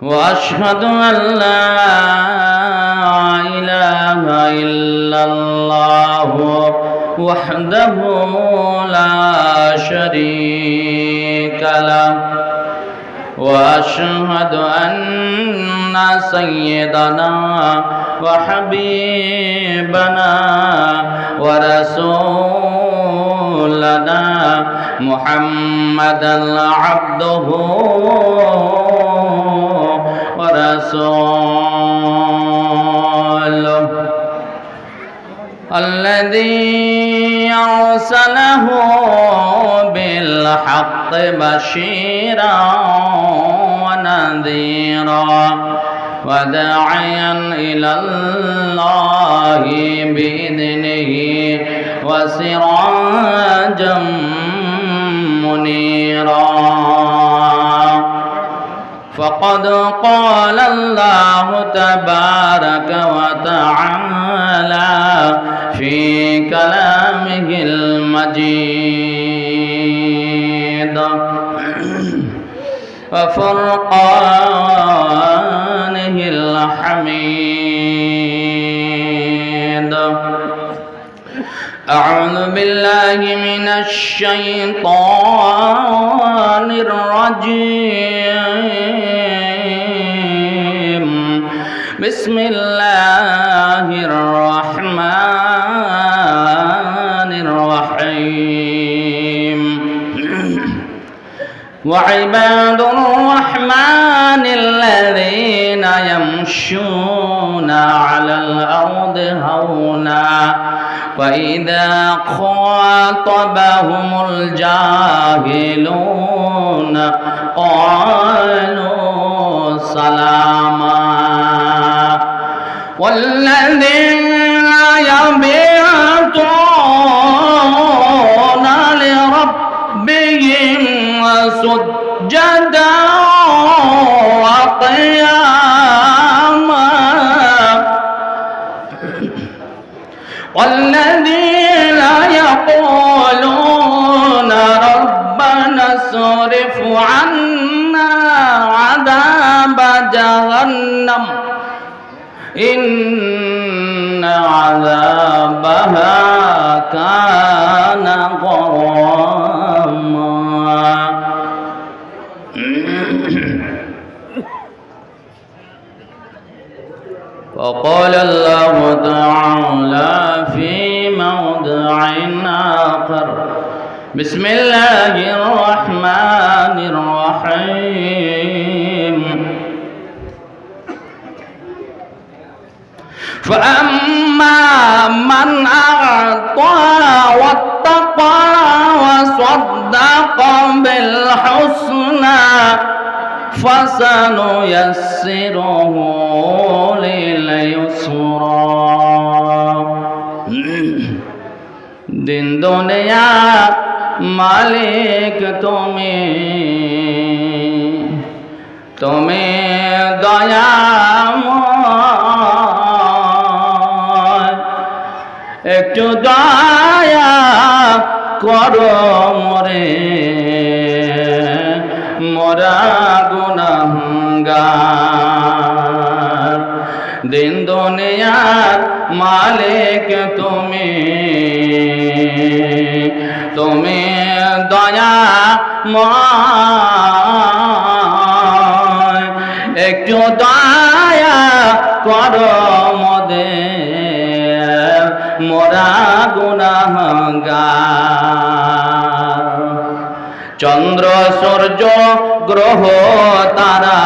وأشهد أن لا إله إلا الله وحده لا شريك له وأشهد أن سيدنا وحبيبنا ورسولنا محمدا عبده ورسوله الذي أرسله بالحق بشيرا ونذيرا وداعيا إلى الله بإذنه وسراجا منيرا فقد قال الله تبارك وتعالى في كلامه المجيد وفرقانه الحميد. أعوذ بالله من الشيطان الرجيم. بسم الله الرحمن الرحيم. وعباد الرحمن الذين يمشون على الأرض هونا وإذا خاطبهم الجاهلون قالوا سلاما والذين يبيتون لربهم سجدا وقياما والذين يقولون ربنا اصرف عنا عذاب جهنم إن عذابها كان غراما. وقال الله تعالى في موضع آخر بسم الله الرحمن الرحيم. فأما من أعطى واتقى وصدق بالحسنى فسنيسره لليسرى. दिन दुनिया मालिक तुम्हें दयामय একটু দয়া করো মোরে মোরা গুনাহগার। দিন দুনিয়ার মালিক তুমি দয়াময় একটু দয়া করো মোদের মোরা গুনাহগার। চন্দ্র সূর্য গ্রহ তারা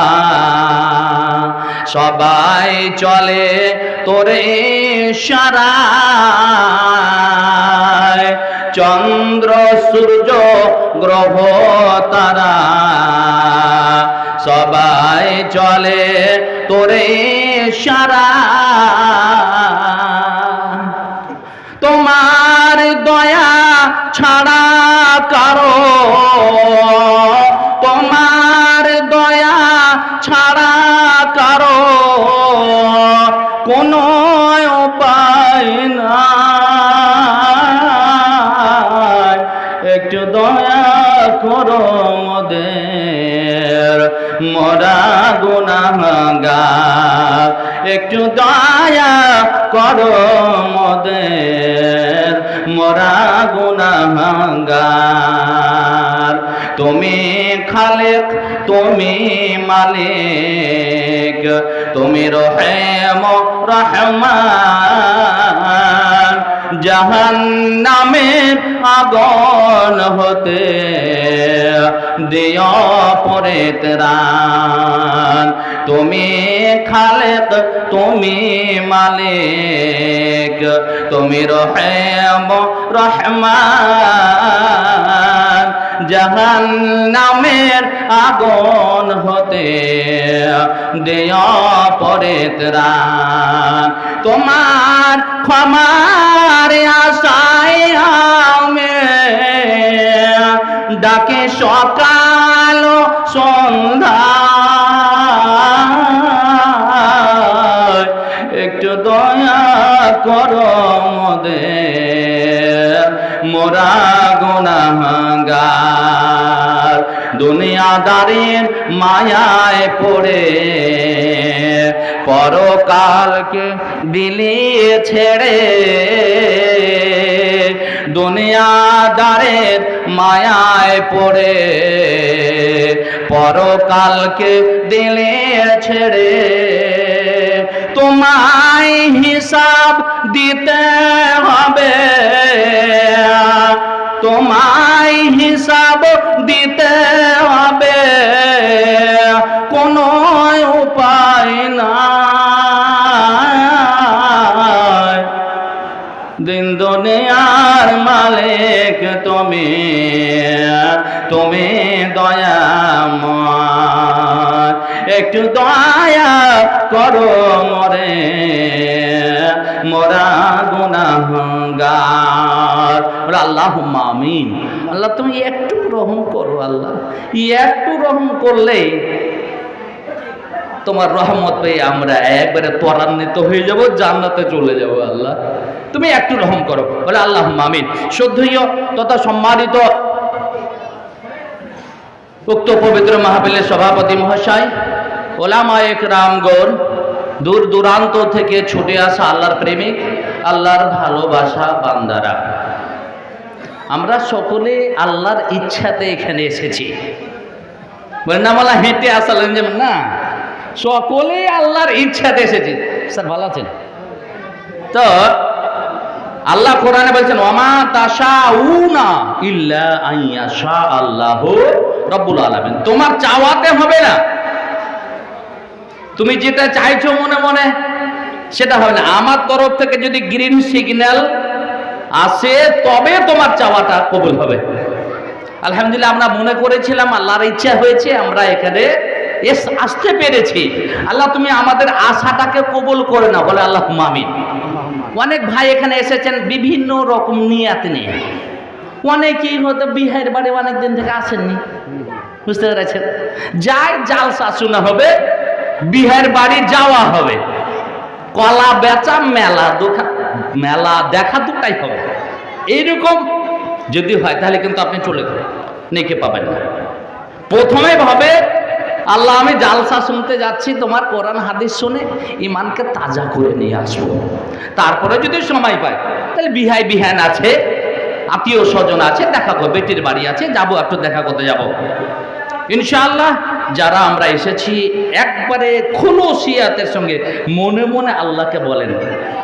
সবাই চলে তোর ইশারায়। চন্দ্র সূর্য গ্রহ তারা সবাই চলে তোর ইশারায়। তোমার দয়া ছাড়া কারো তোমার দয়া ছাড়া কারো কোনো উপায় নাই। একটু দয়া করো মোদের মোরা গুনাহ গুনাহগার, একটু দয়া করো মোদের, মোরা গুনাহগার। তুমি খালেক, তুমি মালিক, তুমি রহিম রহমান, জাহান্নামের আগুন হতে দিও পরিত্রাণ। তুমি খালেক, তুমি মালিক, তুমি রহিম রহমান, জাহান্নামের আগুন হতে দিও পরিত্রাণ। তোমার ক্ষমার আশায় আমি ডাকে সকাল সন্ধ্যা, একটু দয়া করো মোদের, মোরা গুনাহগার। দুনিয়াদারের মায়ায় পড়ে পরকালকে দিলি ছেড়ে, দুনিয়াদারের মায়ায় পড়ে পরকালকে দিলে ছেড়ে। তোমায় হিসাব দিতে হবে, তোমায় হিসাব দিতে হবে, কোনো উপায় নাই। দিন দুনিয়ার মালিক তুমি, তুমি দয়াময়, একটু দয়া করো মোরে, মোরা গুনাহগার। আল্লাহুম্মা আমিন। আল্লাহ তুমি একটু রহম করো, আল্লাহ একটু রহম করলে তোমার রহমত পেয়ে আমরা একবারে ত্বরান্বিত হয়ে যাব, জান্নাতে চলে যাব। আল্লাহ তুমি একটু রহম করো, বলে আল্লাহুম্মা আমিন। শ্রদ্ধেয় তথা সম্মানিত উক্ত পবিত্র মাহফিলের সভাপতি মহাশয়, ওলামায়ে কেরামগণ, দূর দূরান্ত থেকে ছুটে আসা আল্লাহর প্রেমিক, আল্লাহর ভালোবাসা বান্দারা, আমরা সকলে আল্লাহর ইচ্ছাতে এখানে এসেছি। বলেন না মালা হেঁটে আসালেন যেমন না, সকলেই আল্লাহর ইচ্ছাতে এসেছি। স্যার ভালো আছেন তো? আল্লাহ কোরআনে বলছেন ওয়ামা তাশাউনা ইল্লা আইয়াশা আল্লাহু রাব্বুল আলামিন। তোমার চাওয়াতে হবে না, তুমি যেটা চাইছো মনে মনে সেটা হবে না। আমার তরফ থেকে যদি গ্রিন সিগন্যাল আসে তবে তোমার চাওয়াটা কবুল হবে। আলহামদুলিল্লাহ, আমরা মনে করেছিলাম আল্লাহর ইচ্ছা হয়েছে, আমরা এখানে আসতে পেরেছি। আল্লাহ তুমি আমাদের আশাটাকে কবুল করে নাও, বলে আল্লাহুম্মা আমিন। অনেক ভাই এখানে এসেছেন বিভিন্ন রকম নিয়াত নিয়ে, অনেকেই হয়তো বিহারের বাড়ি অনেক দিন থেকে আসেননি, বুঝতে পেরেছেন? যাই জালসা শোনা হবে, বিহার বাড়ি যাওয়া হবে, কলা বেচা মেলা দেখা দুটাই হবে। এইরকম যদি হয় তাহলে কিন্তু আপনি চলে গেলেন, নেকি পাবেন না। প্রথমে ভাবে আল্লাহ আমি জালসা শুনতে যাচ্ছি, তোমার কোরআন হাদিস শুনে ইমানকে তাজা করে নিয়ে আসবো। তারপরে যদি সময় পায় তাহলে বিহান আছে, আত্মীয় স্বজন আছে, দেখা করবো, বেটির বাড়ি আছে, যাবো, একটু দেখা করতে যাব ইনশাআল্লাহ। যারা আমরা এসেছি একবারে খুলুসিয়াতের সঙ্গে মনে মনে আল্লাহকে বলেন,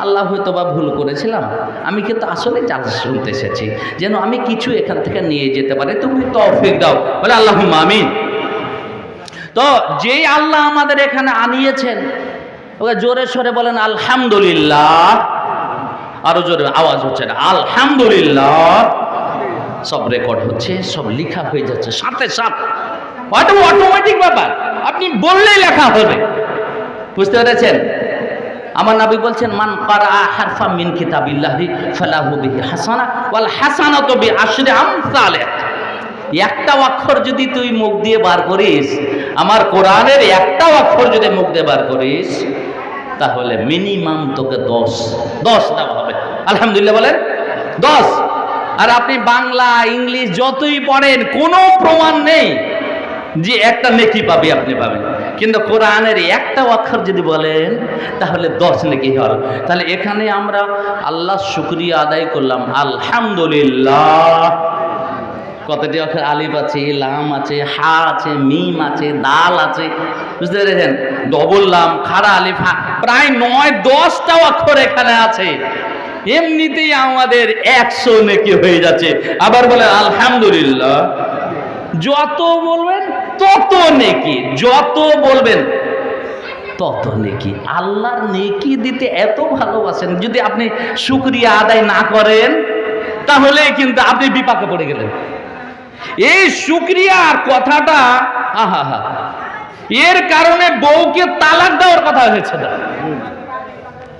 আল্লাহ হয়তো বা ভুল করেছিলাম, আমি কিন্তু আসলে জালসা শুনতে এসেছি, যেন আমি কিছু এখান থেকে নিয়ে যেতে পারি, তুমি তৌফিক দাও, বলে আল্লাহুম্মা আমিন। তো যেই আল্লাহ আমাদের এখানে আনিয়েছেন, ওকে জোরে সরে বলেন আলহামদুলিল্লাহ। আরো জোরে আওয়াজ হচ্ছে না, আলহামদুলিল্লাহ। সব রেকর্ড হচ্ছে, সব লেখা হয়ে যাচ্ছে, সাথে সাথে অটোমেটিক ব্যাপার, আপনি বললেই লেখা হবে, বুঝতে পেরেছেন? আমার নবী বলছেন মান কারা হারফা মিন কিতাবিল্লাহি ফালাহু বিহি হাসানা ওয়াল হাসানাতু বিআশরি আমসালিহা। একটা অক্ষর যদি তুই মুখ দিয়ে বার করিস, আমার কোরআনের একটা অক্ষর যদি মুখ দিয়ে বার করিস, তাহলে মিনিমাম তোকে 10 দেওয়া হবে। আলহামদুলিল্লাহ বলেন 10। আর আপনি বাংলা ইংলিশ যতই পড়েন, কোনো প্রমাণ নেই যে একটা নেকি পাবে, আপনি পাবেন। কিন্তু কোরআনের একটা অক্ষর যদি বলেন তাহলে 10 নেকি হবে। তাহলে এখানে আমরা আল্লাহ শুকরিয়া আদায় করলাম, আলহামদুলিল্লাহ। কতটি অক্ষর? আলিফ আছে, লাম আছে, হা আছে, মিম আছে, দাল আছে, বুঝতে পেরেছেন? ডবল লাম, খাড়া আলিফ, হা, প্রায় 9-10টা অক্ষর এখানে আছে। এমনিতেই আমাদের 100 নেকি হয়ে যাচ্ছে। আবার বলে আলহামদুলিল্লাহ, যত বলবেন তত নেকি, যত বলবেন তত নেকি। আল্লাহর নেকি দিতে এত ভালোবাসেন, যদি আপনি শুকরিয়া আদায় না করেন তাহলে কিন্তু আপনি বিপাকে পড়ে গেলেন। এই শুকরিয়ার কথাটা, আহা হা, এর কারণে বউকে তালাক দেওয়ার কথা হয়েছে না,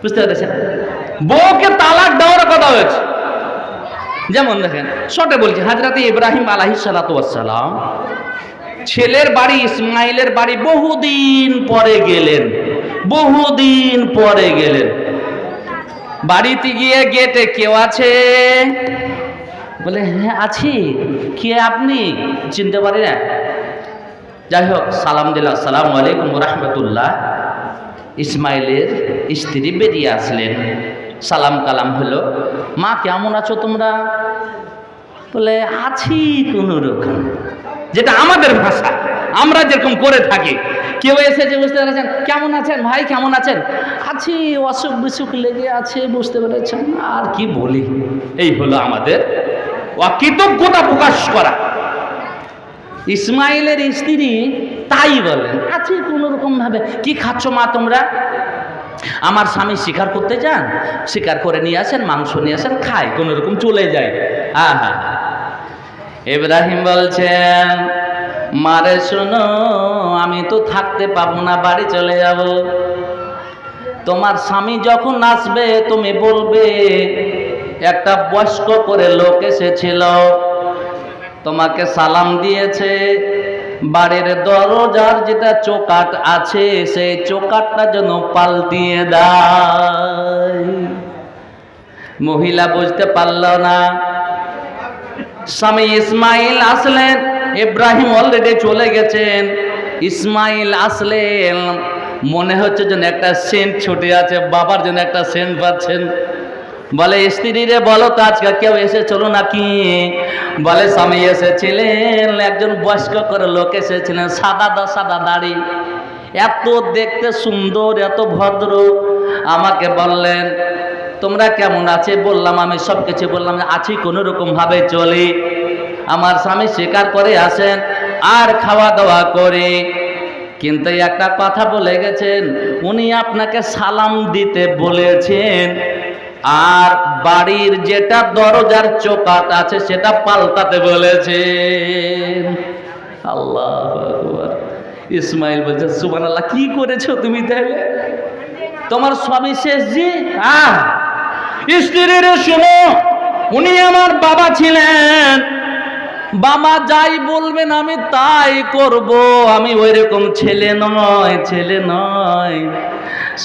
বুঝতে পেরেছেন? বউকে তালাক দেওয়ার কথা হয়েছে। যেমন দেখেন, শর্টে বলছি, হযরত ইব্রাহিম আলাইহিস সালাতু ওয়াস সালাম ছেলের বাড়ি ইসমাইলের বাড়ি বহুদিন পরে গেলেন, বহুদিন পরে গেলেন। বাড়িতে গিয়ে গেটে কেউ আছে? বলে হ্যাঁ আছি। কে আপনি? চিনতে পারি না। যাই হোক, সালাম দিল, আসসালামু আলাইকুম ওয়া রাহমাতুল্লাহ। ইসমাইলের স্ত্রী বেরিয়ে আসলেন, সালাম কালাম হলো। মা কেমন আছো তোমরা? বলে আছি কোনো রকম, যেটা আমাদের ভাষা, আমরা যেরকম করে থাকি। কেউ এসেছে, বুঝতে পেরেছেন? কেমন আছেন ভাই, কেমন আছেন? আছি, অসুখ বিসুখ লেগে আছে, বুঝতে পেরেছেন? আর কি বলি, এই হলো আমাদের অকৃতজ্ঞতা প্রকাশ করা। ইসমাইলের স্ত্রী তাই বলেন, আছি কোনো রকম ভাবে। কি খাচ্ছ মা তোমরা? আমার স্বামী শিকার করতে যান, শিকার করে নিয়ে আসেন, মাংস নিয়ে আসেন, খাই, কোনো রকম চলে যায়। আহা, ইব্রাহিম বলছেন, মারে শোনো, আমি তো থাকতে পাবো না, বাড়ি চলে যাব। তোমার স্বামী যখন আসবে তুমি বলবে একটা বয়স্ক করে লোক এসেছিল, তোমাকে সালাম দিয়েছে, বাড়ির দরজার যেটা চৌকাঠ আছে সেই চৌকাঠটা যেন পাল্টিয়ে দেয়। মহিলা বুঝতে পারল না। স্বামী ইসমাইল আসলেন, ইব্রাহিম অলরেডি চলে গেছেন। ইসমাইল আসলেন, মনে হচ্ছে যেন একটা সেন্ট ছুটে আছে, বাবার জন্য একটা সেন্ট পাচ্ছেন। বলে স্ত্রী রে বলো তো আজকে কেউ এসেছিল নাকি? বলে স্বামী এসেছিলেন, একজন বয়স্ক করে লোক এসেছিলেন, সাদা দাড়ি, এত দেখতে সুন্দর, এত ভদ্র। আমাকে বললেন তোমরা কেমন আছে? বললাম, আমি সব কিছু বললাম, আছি কোনো রকম ভাবে চলি। আমার স্বামী শিকার করে আসেন আর খাওয়া দাওয়া করে, কিন্তু একটা কথা বলে গেছেন, উনি আপনাকে সালাম দিতে বলেছেন আর বাড়ির যেটা দরজার চৌকাঠ আছে সেটা পাল্টাতে বলেছেন। আল্লাহু আকবার। ইসমাইল বলছে, সুবহানাল্লাহ, কি করেছো তুমি তাহলে? তোমার স্বামী শেষ জি? স্ত্রীর শোনো, উনি আমার বাবা ছিলেন, বাবা যাই বলবেন আমি তাই করব, আমি ওই রকম ছেলে নয়, ছেলে নয়।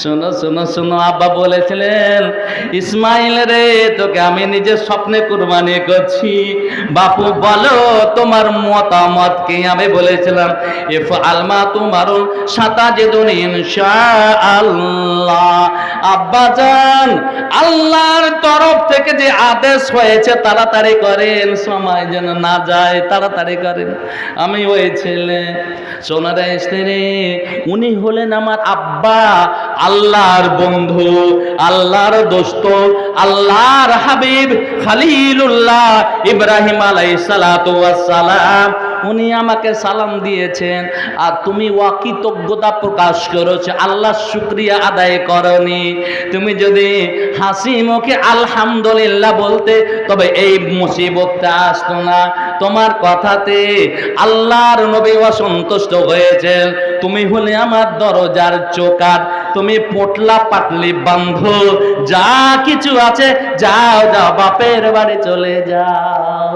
শোনো শোনো শোনো, আব্বা বলেছিলেন, ইসমাইল রে তোকে আমি নিজের স্বপ্নে কুরবানি করছি, বাপু বলো তোমার মতামত কি? আমি বলেছিলাম ইফআল মা তুমারুন সাতাজিদুনি ইনশাআল্লাহ। আব্বা জান, আল্লাহর তরফ থেকে যে আদেশ হয়েছে তাড়াতাড়ি করেন, সময় যেন না যায়, তাড়াতাড়ি করেন। আমি ওই ছেলে। সোনারা স্ত্রী, উনি হলেন আমার আব্বা, আল্লাহর বন্ধু, আল্লাহর দোস্ত, আল্লাহর হাবিব খলিলুল্লাহ ইব্রাহিম আলাইহিস সালাতু ওয়াস সালাম। উনি আমাকে সালাম দিয়েছেন আর তুমি অকৃতজ্ঞতা প্রকাশ করেছো, আল্লাহর শুকরিয়া আদায় করনি। তুমি যদি হাসি মুখে আলহামদুলিল্লাহ বলতে তবে এই মুসিবতটা আসতো না। তোমার কথাতে আল্লাহর নবী অসন্তুষ্ট হয়েছেন। তুমি হলে আমার দরজার চৌকাঠ, তুমি পোটলা পাটলি বাঁধো, যা কিছু আছে যাও যাও বাপের বাড়ি চলে যাও।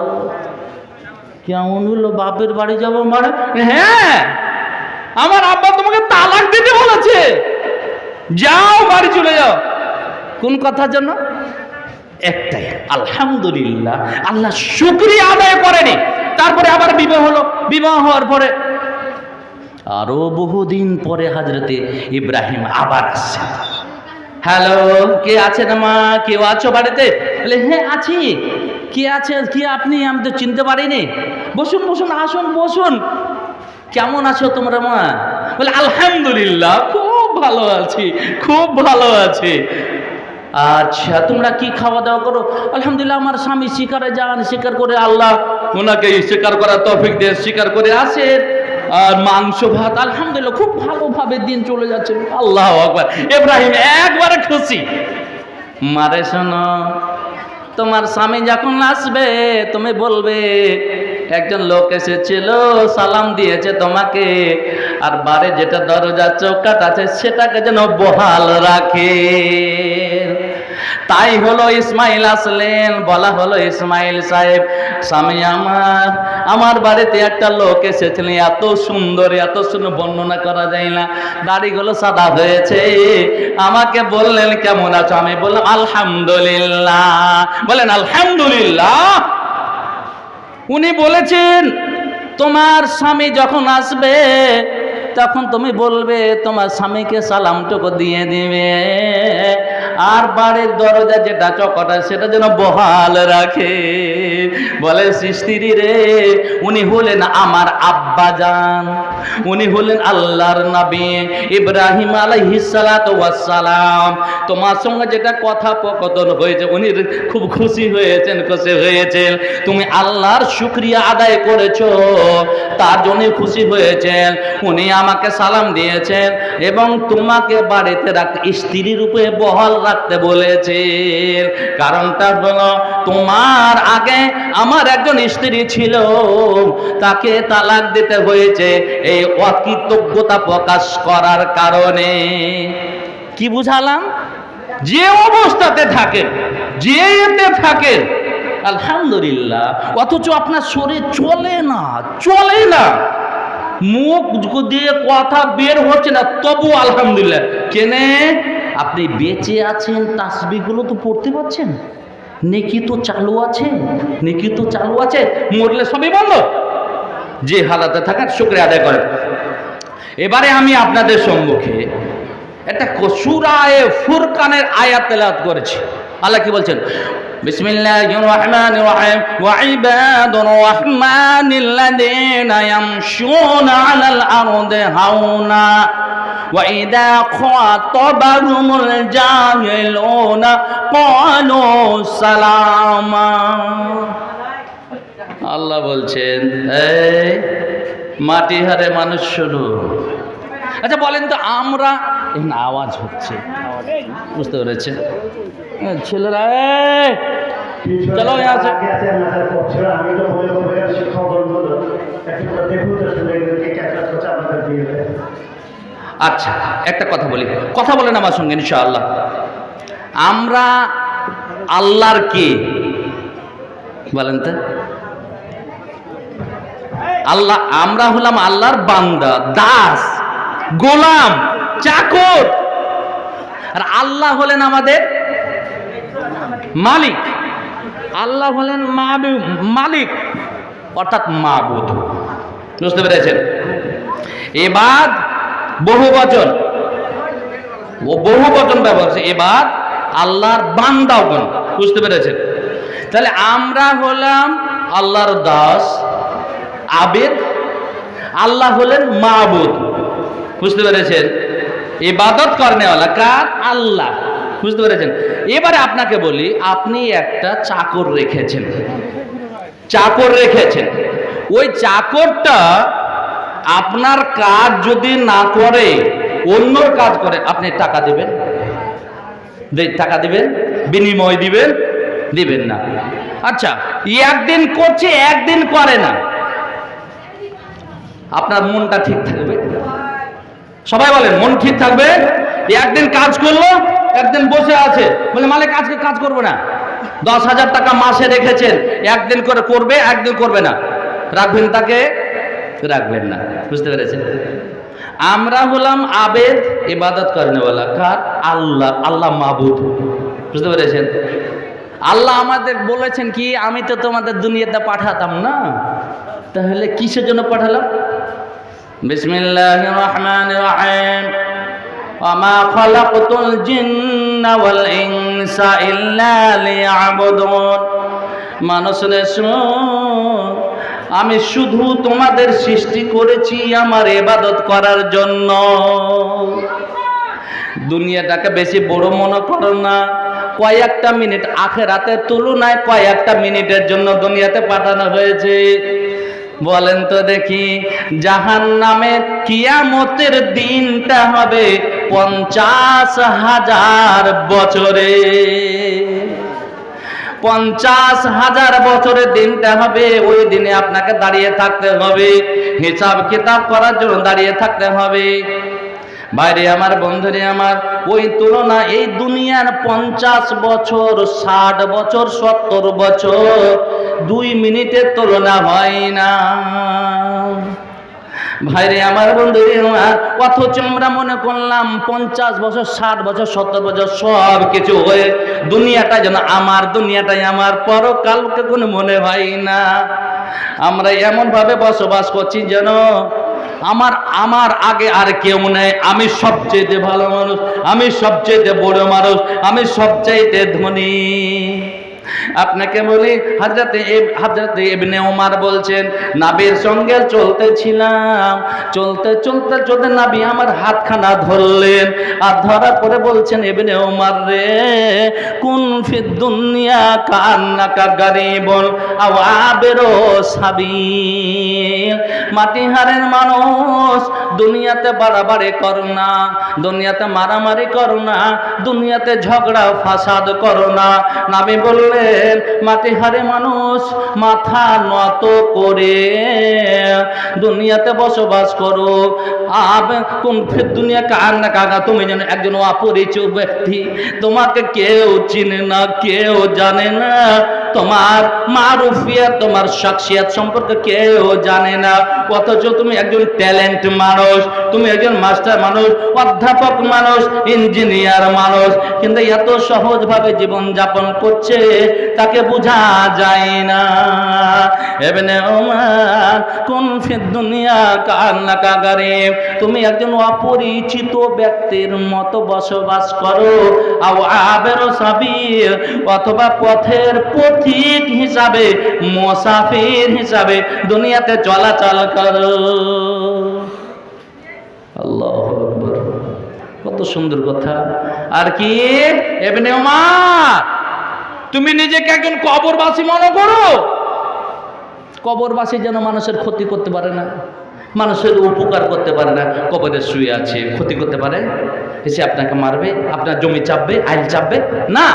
কেমন হলো বাপের বাড়ি যাবো মানে? হ্যাঁ, আমার আব্বা তোমাকে তালাক দিতে বলেছে, যাও বাড়ি চলে যাও। কোন কথার জন্য? একটাই, আলহামদুলিল্লাহ, আল্লাহ শুকরিয়া আদায় করেনি। তারপরে আবার বিবাহ হলো, বিবাহ হওয়ার পরে আরো বহুদিন পরে হযরতে ইব্রাহিম আবার আসছেন। হ্যালো, কে আছেন মা? কেউ আছো বাড়িতে? বলে হ্যাঁ আছি। কে আছে? কি আপনি? আমি তো চিনতে পারিনি। বসুন বসুন, আসুন বসুন। কেমন আছো তোমরা মা? বলে আলহামদুলিল্লাহ, খুব ভালো আছি, খুব ভালো আছি। আচ্ছা, তোমরা কি খাওয়া দাওয়া করো? আলহামদুলিল্লাহ, আমার স্বামী শিকারে যান, শিকার করে আল্লাহ ওনাকে শিকার করার তৌফিক দিয়ে শিকার করে আসেন, আর মাংস ভাত, আলহামদুলিল্লাহ খুব ভালোভাবে দিন চলে যাচ্ছে। আল্লাহু আকবার। ইব্রাহিম একবারে খুশি। মারে শোনো, তোমার স্বামী যখন আসবে তুমি বলবে একজন লোক এসেছিল, সালাম দিয়েছে তোমাকে, আর বাড়ি যেটা দরজা চৌকাঠ আছে সেটাকে যেন বহাল রাখে। তাই হলো ইসমাইল আসলেন, বলা হলো ইসমাইল সাহেব, স্বামী আমার বাড়িতে একটা লোক এসেছিলেন, এত সুন্দর বর্ণনা করা যায় না, দাড়িগুলো সাদা হয়েছে, আমাকে বললেন কেমন আছো? আমি বললাম আলহামদুলিল্লাহ। বলেন আলহামদুলিল্লাহ। উনি বলেছেন তোমার স্বামী যখন আসবে তখন তুমি বলবে তোমার স্বামীকে সালামটুকু দিয়ে দিবে, আর বাড়ির দরজা যেটা চৌকাঠ সেটা যেন বহাল রাখে। বলে স্ত্রী রে, উনি হলেন আমার আব্বা জান, উনি হলেন আল্লাহর নবী ইব্রাহিম আলাইহিস সালাতু ওয়াস সালাম। তোমার সঙ্গে যেটা কথোপকথন হয়েছে উনি খুব খুশি হয়েছেন। তুমি আল্লাহর শুকরিয়া আদায় করেছো, তার জন্য খুশি হয়েছেন। উনি আমাকে সালাম দিয়েছেন এবং তোমাকে বাড়িতে রাখতে, স্ত্রীর উপরে বহাল রাখতে বলেছেন। কারণটা হলো তোমার আগে আমার একজন স্ত্রী ছিল, তাকে তালাক দিতে হয়েছে এই অকৃতজ্ঞতা প্রকাশ করার কারণে। কি বুঝালাম? যে অবস্থাতে থাকেন, যে এতে থাকেন আলহামদুলিল্লাহ, অথচ আপনার শরীর চলে না, মুখ দিয়ে কথা বের হচ্ছে না, তবু আলহামদুলিল্লাহ। কেনে? আপনি বেঁচে আছেন, তাসবিহগুলো তো পড়তে পারছেন, নেকি তো চালু আছে, মরলে সবই বন্ধ। যে হালাতে থাকেন শুকরিয়া আদায় করেন। এবারে আমি আপনাদের সম্মুখে একটা সূরায়ে ফুরকানের আয়াত তেলাওয়াত করেছি। আল্লাহ কি বলছেন? বিসমিল্লাহির রহমানির রহিম, ওয়া ইবাদুর রহমানিল্লাযীনা ইয়ামশুনা আলাল আরদি হাওনা ওয়া ইযা খাতাবাহুমুল জাহিলুনা ক্বালু সালামা। আল্লাহ বলছেন, এই মাটি হারে মানুষ শুনো। আচ্ছা বলেন তো, আমরা এখানে আওয়াজ হচ্ছে, বুঝতে পেরেছেন ছেলেরা? চলো আছে। আচ্ছা একটা কথা বলেন আমার সঙ্গে ইনশাআল্লাহ। আমরা আল্লাহর কে বলেন তো? আল্লাহ, আমরা হলাম আল্লাহর বান্দা, দাস, গোলাম, চাকর। আর আল্লাহ হলেন আমাদের মালিক। আল্লাহ হলেন মালিক অর্থাৎ মাবুদ। বুঝতে পেরেছেন? এবার বহু বচন ব্যবহার হচ্ছে। এবার আল্লাহর বান্দাগণ। বুঝতে পেরেছেন? তাহলে আমরা হলাম আল্লাহর দাস, আবেদ, আল্লাহ হলেন মাবুদ। বুঝতে পেরেছেন? ইবাদত করনেওয়ালা কার? আল্লাহ। বুঝতে পেরেছেন? এবারে আপনাকে বলি, আপনি একটা চাকর রেখেছেন, ওই চাকরটা আপনার কাজ যদি না করে, অন্যর কাজ করে, আপনি টাকা দিবেন? বিনিময় দিবেন না। আচ্ছা, একদিন করছে একদিন করে না, আপনার মনটা ঠিক থাকবে? সবাই বলেন, মন ঠিক থাকবে? একদিন কাজ করলো, একদিন বসে আছে, বলে মালিক আজকে কাজ করবে না। 10,000 টাকা মাসে রেখেছেন, একদিন করে করবে, একদিন করবে না, রাখবেন তাকে? রাখবেন না। বুঝতে পেরেছেন? আমরা হলাম আবেদ, ইবাদত করনেওয়ালা কার? আল্লাহ মাবুদ। বুঝতে পেরেছেন? আল্লাহ আমাদের বলেছেন কি, আমি তো তোমাদের দুনিয়াতে পাঠাতাম না, তাহলে কিসের জন্য পাঠালাম? বিসমিল্লাহির রহমানির রহিম। ওয়ামা খালাকতুল জিন্না ওয়াল ইনসা ইল্লা লিয়াবুদুন। মানুষের শুনো, আমি শুধু তোমাদের সৃষ্টি করেছি আমার ইবাদত করার জন্য। দুনিয়াটাকে বেশি বড় মনে করো না। কয়েকটা মিনিট, আখিরাতের তুলনায় কয়েকটা মিনিটের জন্য দুনিয়াতে পাঠানো হয়েছে। বলেন তো দেখি, জাহান্নামের কিয়ামতের দিনটা হবে 50,000 বছরে। 50,000 বছরের দিনটা হবে। ওই দিনে আপনাকে দাঁড়িয়ে থাকতে হবে, হিসাব কিতাব করার জন্য দাঁড়িয়ে থাকতে হবে। বাইরে আমার, বন্ধুরে আমার, ওই তুলনা এই দুনিয়ার 50 বছর, 60 বছর, 70 বছর 2 মিনিটের তুলনা হয় না। ভাইরে আমার, বন্ধুরে আমার, অথচ আমরা মনে করলাম 50 বছর, 60 বছর, 70 বছর সব কিছু হয়ে দুনিয়াটা যেন আমার, দুনিয়াটাই আমার, পরকালকে কোনো মনে হয় না। আমরা এমন ভাবে বসবাস করছি যেন আমার আগে আর কেউ নেই, আমি সবচেয়ে ভালো মানুষ, আমি সবচেয়ে বড় মানুষ, আমি সবচেয়ে ধনী। আপনাকে বলি, হযরতে ইবনে উমর বলছেন, নবীর সঙ্গে চলতেছিলাম, চলতে চলতে চলতে নবী আমার হাতখানা ধরলেন, আর ধরার পরে বলছেন, ইবনে উমর রে, কুন ফিদ দুনিয়া কান্নাকা গরিবুন আও আবিরু সাবিল। মাটিহারের মানুষ, দুনিয়াতে বাড়াবাড়ি করো না, দুনিয়াতে মারামারি করো না, দুনিয়াতে ঝগড়া ফাসাদ করো না। নবী বললেন, মাটিহারে মানুষ, মাথা নত করে দুনিয়াতে বসবাস করো। কোন দুনিয়া কান্না কাকা, তুমি যেন একজন অপরিচিত ব্যক্তি, তোমাকে কেউ চিনে না, কেউ জানে না, তোমার মারুফিয়াত, তোমার শাখসিয়াত সম্পর্কে কেউ জানে না। অথচ তুমি একজন ট্যালেন্ট মানুষ, তুমি একজন মাস্টার মানুষ, অধ্যাপক মানুষ, ইঞ্জিনিয়ার মানুষ, কিন্তু এত সহজভাবে জীবন যাপন করছে, তাকে বোঝা যায় না। ইবনে উমর, কুন ফিদ দুনিয়া কান্নাকা গরিব, তুমি একজন অপরিচিত ব্যক্তির মতো বসবাস করো, আও আবিরু সাবিল, অথবা পথের পথিক হিসাবে, মুসাফির হিসাবে দুনিয়াতে চলাচল করো। আল্লাহু আকবার, কত সুন্দর কথা। আর কি, ইবনে উমর, তুমি নিজেকে একজন কবরবাসী মনে করো। কবরবাসী যেন মানুষের ক্ষতি করতে পারে না, মানুষের উপকার করতে পারে না। কবরে শুয়ে আছে, ক্ষতি করতে পারে? এসে আপনাকে মারবে, আপনার জমি চাপবে, আইল চাপবে না।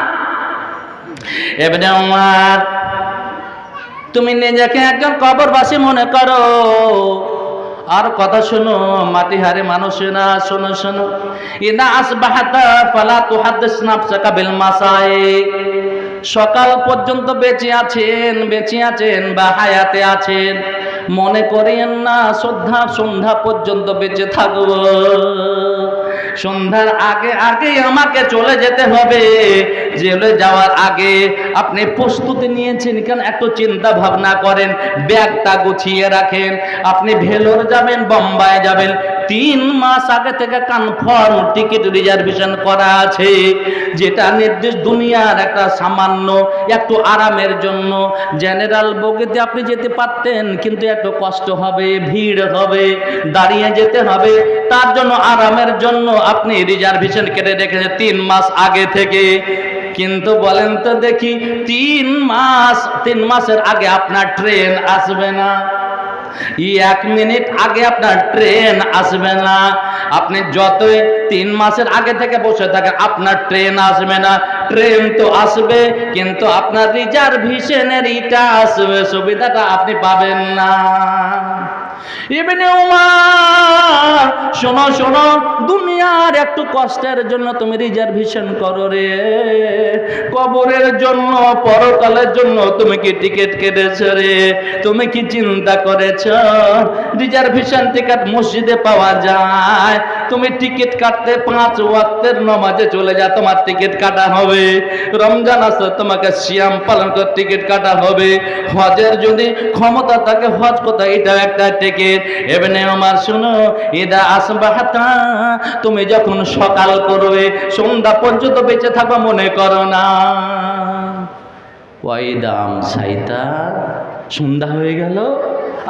ইবনে উমর, তুমি নিজেকে একজন কবরবাসী মনে করো। আর কথা শোনো, মাটিহারে মানুষেরা, শোনো শোনো, ইদা আসবাহাতা ফালা তুহাদ্দিস নাফসাকা বিল মাসাই। সকাল পর্যন্ত বেঁচে আছেন বা হায়াতে আছেন, মনে করেন না সন্ধ্যা পর্যন্ত বেঁচে থাকবো। সন্ধ্যার আগে আগে আমাকে চলে যেতে হবে। জেলে যাওয়ার আগে আপনি প্রস্তুতি নিয়েছেন কেন? একটু চিন্তা ভাবনা করেন, ব্যাগটা গুছিয়ে রাখেন। আপনি ভেলোর যাবেন, বোম্বাই যাবেন, 3 মাস আগে থেকে কনফার্ম টিকিট রিজার্ভেশন করা আছে, যেটা নির্দিষ্ট দুনিয়ার একটা সামান্য একটু আরামের জন্য। জেনারেল বগিতে আপনি যেতে পারতেন, কিন্তু একটু কষ্ট হবে, ভিড় হবে, দাঁড়িয়ে যেতে হবে। তার জন্য, আরামের জন্য আপনি রিজার্ভেশন কেটে রেখেছেন 3 মাস আগে থেকে। কিন্তু বলেন তো দেখি, 3 মাসের আগে আপনার ট্রেন আসবে না, 1 মিনিট আগে আপনার ট্রেন আসবে না। আপনি যতই 3 মাসের আগে থেকে বসে থাকেন, আপনার ট্রেন আসবে না। ট্রেন তো আসবে, কিন্তু আপনার রিজার্ভেশনের ইটা আসবে, সুবিধাটা আপনি পাবেন না। ইবনে উমর, শোনো শোনো, দুনিয়ার একটু কষ্টের জন্য তুমি রিজার্ভেশন করো রে। কবরের জন্য, পরকালের জন্য তুমি কি টিকিট কেটেছ রে? তুমি কি চিন্তা করেছ রিজার্ভেশন টিকিট মসজিদে পাওয়া যায়? তুমি টিকিট কাটতে 5 ওয়াক্তের নামাজে চলে যা, তোমার টিকিট কাটা হবে। রমজান আসলে তোমাকে সিয়াম পালন করে টিকিট কাটা হবে। হজের যদি ক্ষমতা থাকে হজ কোথায়, এটা একটা টিকিট। ইবনে ওমর শুনো, ইদা আসবাহতা, তুমি যখন সকাল করবে সন্ধ্যা পর্যন্ত বেঁচে থাকবা মনে করো না। ওয়াইদা আমসাইতা, সন্ধ্যা হয়ে গেল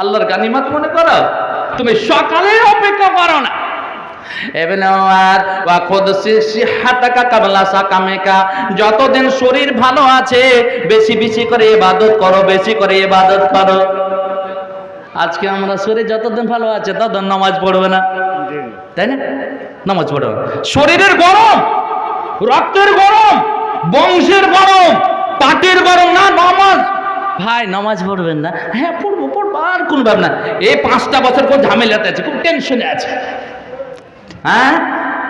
আল্লাহর গানিমত মনে করো, তুমি সকালে অপেক্ষা করো না। যতদিন শরীর ভালো আছে বেশি বেশি করে ইবাদত করো, বেশি করে ইবাদত করো। আজকে আমরা শরীর যতদিন ভালো আছে ততদিন নামাজ পড়বে না, তাই না? নামাজ পড়বে না। শরীরের গরম, রক্তের গরম, বংশের গরম, পাটির গরম, না নামাজ ভাই নামাজ পড়বেন না। হ্যাঁ পড়বো পড়বো, আর কোন ব্যাপার না। এই 5টা বছর কোন ঝামেলাতে আছে, খুব টেনশনে আছে, হ্যাঁ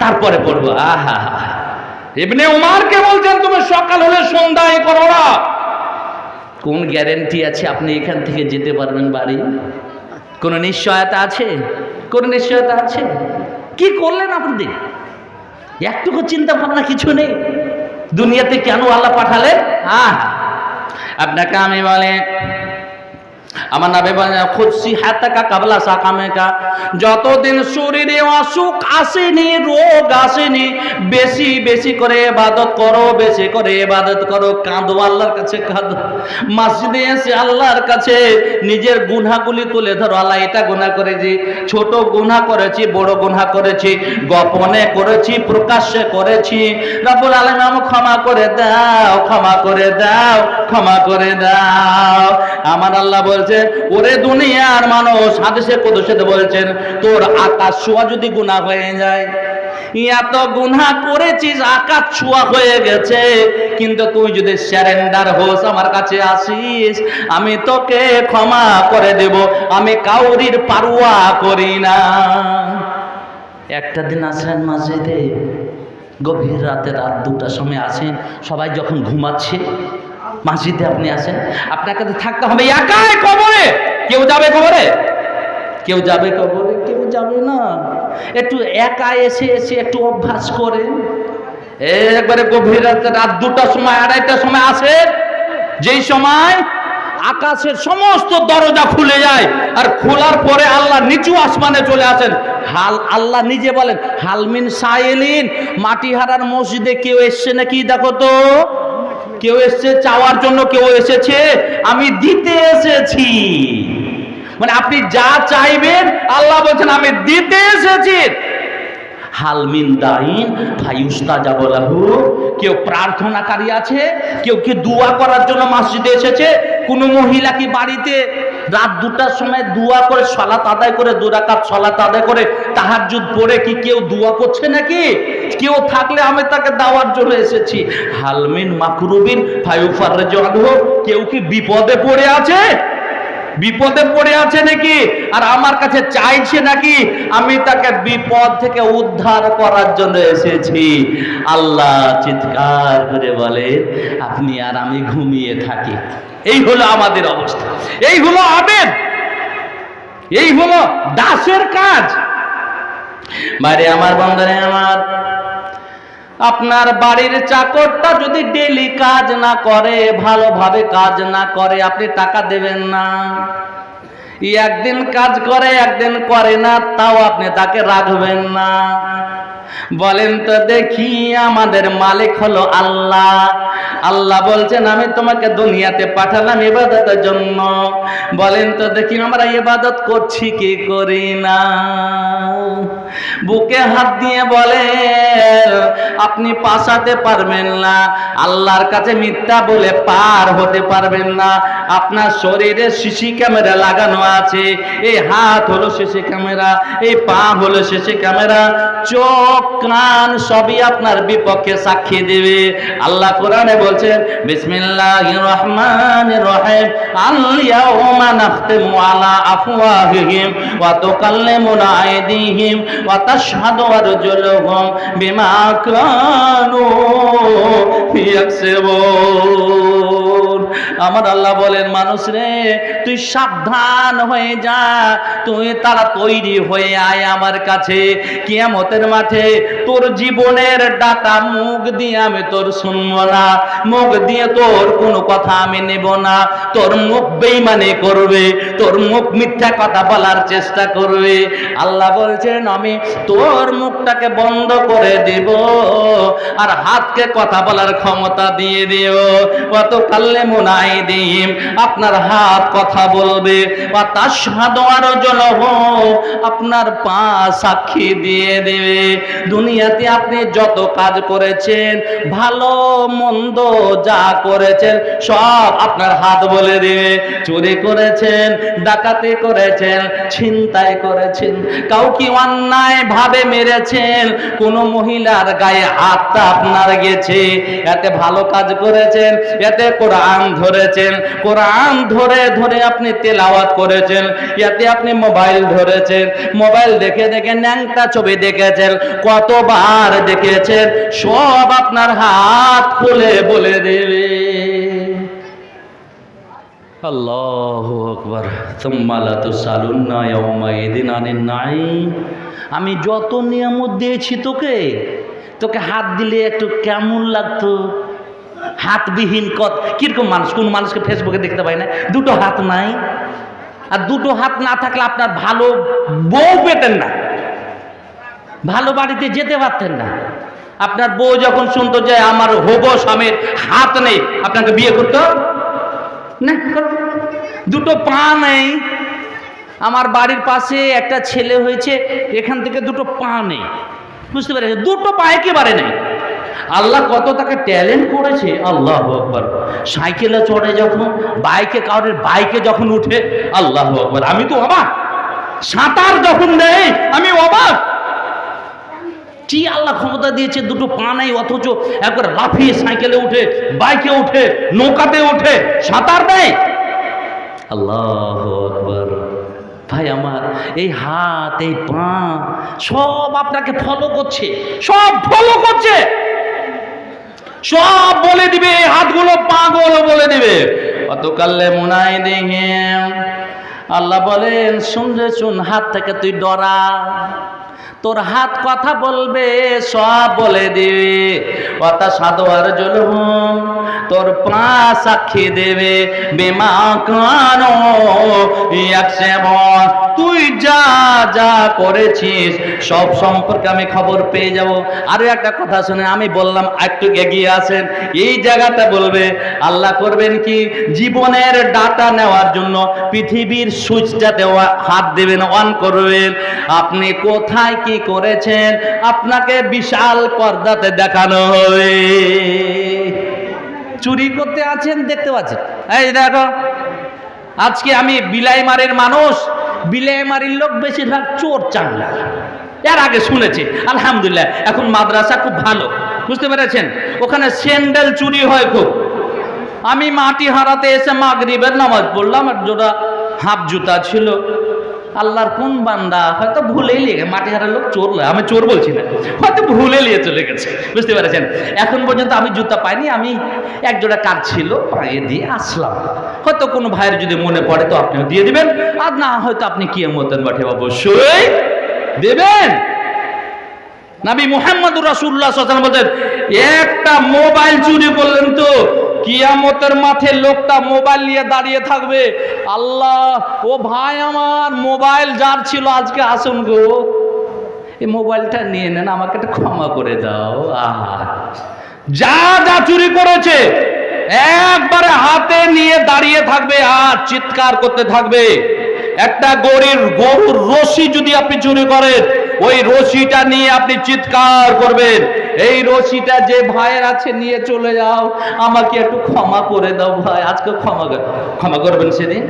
তারপরে পড়বো। আহা, ইবনে উমারকে বলছেন তুমি সকাল হলে সন্ধ্যায় করো না। কোন গ্যারেন্টি আছে আপনি এখান থেকে যেতে পারবেন বাড়ি? কোন নিশ্চয়তা আছে? কোন নিশ্চয়তা আছে? কি করলেন আপনি? একটুকু চিন্তা ভাবনা কিছু নেই। দুনিয়াতে কেন আল্লাহ পাঠালেন? আপনাকে আমি বলে, আমার নবী বলেন খুশি হাতাকা কাবলা সাকামেকা, যতদিন শরীরে অসুখ আসেনি, রোগ আসেনি, বেশি বেশি করে ইবাদত করো, বেশি করে ইবাদত করো, কাঁদো আল্লাহর কাছে, কাঁদো। মসজিদে এসে আল্লাহর কাছে নিজের গুনাহগুলি তুলে ধরো। আল্লাহ এটা গুনাহ করেছি, ছোট গুনাহ করেছি, বড় গুনাহ করেছি, গোপনে করেছি, প্রকাশ্যে করেছি, রব্বুল আলামিন আমাকে ক্ষমা করে দাও, ক্ষমা করে দাও, ক্ষমা করে দাও। আমার আল্লাহ বলছেন, ওরে দুনিয়ার মানুষ, হাদিসে কুদসিতে বলছেন, তোর আকাশ ছোঁয়া যদি গুনাহ হয়ে যায়, এত গুনাহ করেছিস আকাশ ছোঁয়া হয়ে গেছে, কিন্তু তুই যদি সারেন্ডার হোস, আমার কাছে আসিস, আমি তোকে ক্ষমা করে দেব, আমি কাউরির পারোয়া করি না। একটা দিন আসলেন মসজিদে, গভীর রাতে, রাত 2টার সময় আসেন, সবাই যখন ঘুমাচ্ছে মসজিদে আপনি আসেন, আপনাকে তো থাকতে হবে একাই কবরে। কেউ যাবে কবরে? কেউ যাবে কবরে? কেউ যাবে না। একটু একা এসে এসে একটু অভ্যাস করেন। একবারে গভীর রাতে, রাত 2টার সময়, 2:30টার সময় আসে, যেই সময় আকাশের সমস্ত দরজা খুলে যায়, আর খোলার পরে আল্লাহ নিচু আসমানে চলে আসেন। আল্লাহ নিজে বলেন, হালমিন সাইলিন, মাটিহারার মসজিদে কেউ এসছে নাকি দেখো তো। কেউ এসছে চাওয়ার জন্য, কেউ এসেছে আমি দিতে এসেছি। মানে আপনি যা চাইবেন আল্লাহ বলছেন আমি দিতে এসেছি। হালমিন দাইন ফায়ুস্তাজাবু লাহু, কেউ প্রার্থনাকারী আছে, কেউ কি দোয়া করার জন্য মসজিদে এসেছে? কোন মহিলা কি বাড়িতে রাত 2টার সময় দোয়া করে, সালাত আদায় করে, 2 রাকাত সালাত আদায় করে তাহাজ্জুদ পড়ে কি কেউ দোয়া করছে নাকি? কেউ থাকলে আমি তাকে দাওয়ার জন্য এসেছি। হালমিন মাকরুবিন ফায়ুফাররাজু আনহু, কেউ কি বিপদে পড়ে আছে? বিপদে পড়ে আছে নাকি আর আমার কাছে চাইছে নাকি? আমি তাকে বিপদ থেকে উদ্ধার করার জন্য এসেছি। আল্লাহ চিৎকার করে বলে, আপনি আর আমি ঘুমিয়ে থাকি। এই হলো আমাদের অবস্থা, এই হলো আবেদ, এই হলো দাসের কাজ। বাইরে আমার বন্ধুরে আমার, আপনার বাড়ির চাকরটা যদি ডেলি কাজ না করে, ভালোভাবে কাজ না করে, আপনি টাকা দেবেন না। একদিন কাজ করে, একদিন করে না, তাও আপনি তাকে রাখবেন না। বলেন তো দেখি, আমাদের মালিক হলো আল্লাহ। আল্লাহ বলছেন আমি তোমাকে দুনিয়াতে পাঠালাম ইবাদতের জন্য। বলেন তো দেখি আমরা ইবাদত করছি কি করি না? বুকে হাত দিয়ে বলেন, আপনি পাসাতে পারবেন না, আল্লাহর কাছে মিথ্যা বলে পার হতে পারবেন না। আপনার শরীরে সিসি ক্যামেরা লাগানো আছে, এই হাত হলো সিসি ক্যামেরা, এই পা হলো সিসি ক্যামেরা, চোখ কান সবই আপনার বিপক্ষে সাক্ষী দেবে। আল্লাহ কোরআনে বলছেন, বিসমিল্লাহির রহমানির রহিম, আল ইয়াউমা নাখতিমু আলা আফওয়াহিহিম ওয়া তুকাল্লিমুনা আইদিহিম ওয়া তাশহাদু আরজুলুহুম বিমা কানু ইয়াকসিবুন। আমার আল্লাহ বলেন, মানুষ রে তুই সাবধান হয়ে যা, তুই তারা তৈরি হয়ে আয় আমার কাছে। কিয়ামতের মাঠে তোর জীবনের ডাটা মুখ দিয়ে আমি তোর শুনবো না, মুখ দিয়ে তোর কোনো কথা আমি নেব না। তোর মুখ বেঈমানি করবে, তোর মুখ মিথ্যা কথা বলার চেষ্টা করবে। আল্লাহ বলছেন আমি তোর মুখটাকে বন্ধ করে দেব আর হাতকে কথা বলার ক্ষমতা দিয়ে দেব। কত কাল্লে মুনাই দিম, আপনার হাত কথা বলবে। তাশহাদু আরজুলুহু, আপনার পা সাক্ষী দিয়ে দেবে। দুনিয়াতে আপনি যত কাজ করেছেন, ভালো মন্দ যা করেছেন, সব আপনার হাত বলে দেবে। চুরি করেছেন, ডাকাতি করেছেন, ছিনতাই করেছেন, কাউকে অন্যায় ভাবে মেরেছেন, কোন মহিলার গায়ে হাতটা আপনার গেছে, এতে ভালো কাজ করেছেন, এতে কোরআন ধরেছেন, কোরআন ধরে ধরে আপনি তেলাওয়াত করেছেন, এতে আপনি মোবাইল ধরেছেন, মোবাইল দেখে দেখে ন্যাংটা ছবি দেখেছেন, কতবার দেখেছেন, সব আপনার হাত খুলে বলে দেবে। আল্লাহু আকবার। সুম্মা লা তুসালুন্না ইয়াউমাইদিন আনিন নাঈম। আমি যত নিয়ামত দিয়েছি তোকে, তোকে হাত দিলে একটু কেমন লাগতো? হাতবিহীন কিরকম মানুষ? কোন মানুষকে ফেসবুকে দেখতে পাই না, দুটো হাত নাই। আর দুটো হাত না থাকলে আপনার ভালো বউ পেতেন না, ভালো বাড়িতে যেতে পারতেন না। আপনার বউ যখন শুনতো যে আমার হবো স্বামীর হাত নেই, আপনাকে বিয়ে করতো না। দুটো পা নেই, আমার বাড়ির পাশে একটা ছেলে হয়েছে, এখান থেকে দুটো পা নেই, বুঝতে পেরেছে? দুটো পা একেবারে নেই। আল্লাহ কত তাকে ট্যালেন্ট করেছে, আল্লাহু আকবার। সাইকেলে চড়ে যখন, বাইকে, কারোর বাইকে যখন উঠে, আল্লাহু আকবার। আমি তো অবাক। সাঁতার যখন দেয় আমি অবাক। কি আল্লাহ ক্ষমতা দিয়েছে, দুটো পা নাই, অথচ একবার লাফিয়ে সাইকেলে উঠে, বাইকে উঠে, নৌকাতে উঠে সাঁতার দেয়। আল্লাহু আকবার। ভাই আমার, এই হাত, এই পা সব আপনাকে ফলো করছে, সব ফলো করছে, সব বলে দিবে। এই হাতগুলো, পাগুলো বলে দিবে। অতকালে মুনাই দেখে আল্লাহ বলেন, শুনরে শুন, হাত থেকে তুই ডরা, তোর হাত কথা বলবে, সব বলে দিবে। তাশহাদু আরজুলুহু, তোর পা সাক্ষী দেবে। বিমা কানু ইয়াকসিবুন, তুই যা যা করেছিস সব সম্পর্কে আমি খবর পেয়ে যাব। আরো একটা কথা শুনে, আমি বললাম একটু এগিয়ে আসেন, এই জায়গাটা বলবে আল্লাহ করবেন কি, জীবনের ডাটা নেওয়ার জন্য পৃথিবীর সুইচটাতে হাত দেবেন, অন করবেন। আপনি কোথায় কি করেছেন আপনাকে বিশাল পর্দাতে দেখানো হবে। চুরি করতে আছেন, দেখতে পাচ্ছেন, এই দেখো আজকে আমি বিলাইমারির মানুষ, বিলাইমারির লোক বেশিরভাগ চোর চাঙ্গা। এর আগে শুনেছি, আলহামদুলিল্লাহ এখন মাদ্রাসা খুব ভালো, বুঝতে পেরেছেন? ওখানে স্যান্ডেল চুরি হয় খুব। আমি মাটি হারাতে এসে মাগরিবের নামাজ পড়লাম, আর জোড়া হাফ জুতা ছিল। আল্লাহর কোন বান্দা হয়তো ভুলেই লেগে, মাটি হারার লোক চোর, আমি চোর বলছি না, হয়তো ভুলে নিয়ে চলে গেছে, বুঝতে পেরেছেন? এখন পর্যন্ত আমি জুতা পাইনি, আমি এক জোড়া কাজ ছিল, পায়ে দিয়ে আসলাম। হয়তো কোনো ভাইয়ের যদি মনে পড়ে তো আপনিও দিয়ে দিবেন, আর না হয়তো আপনি কিয়ামতের মাঠে অবশ্যই দেবেন। নবী মুহাম্মদুর রাসূলুল্লাহ সাল্লাল্লাহু আলাইহি ওয়াসাল্লাম বলেন, একটা মোবাইল চুরি করলেন তো কিয়ামতের মাঠে লোকটা মোবাইল নিয়ে দাঁড়িয়ে থাকবে। আল্লাহ, ও ভাই আমার, মোবাইল যার ছিল আজকে আসুন গো, এই মোবাইলটা নিয়ে নেন, আমাকে একটা ক্ষমা করে দাও। যা যা চুরি করেছে একবারে হাতে নিয়ে দাঁড়িয়ে থাকবে আর চিৎকার করতে থাকবে। একটা গরুর রশি যদি আপনি চুরি করেন, ওই রশিটা নিয়ে আপনি চিৎকার করবেন, এই রশিটা যে ভাইয়ের আছে নিয়ে চলে যাও, আমাকে একটু ক্ষমা করে দাও ভাই, আজকে ক্ষমা করবেন। সেদিন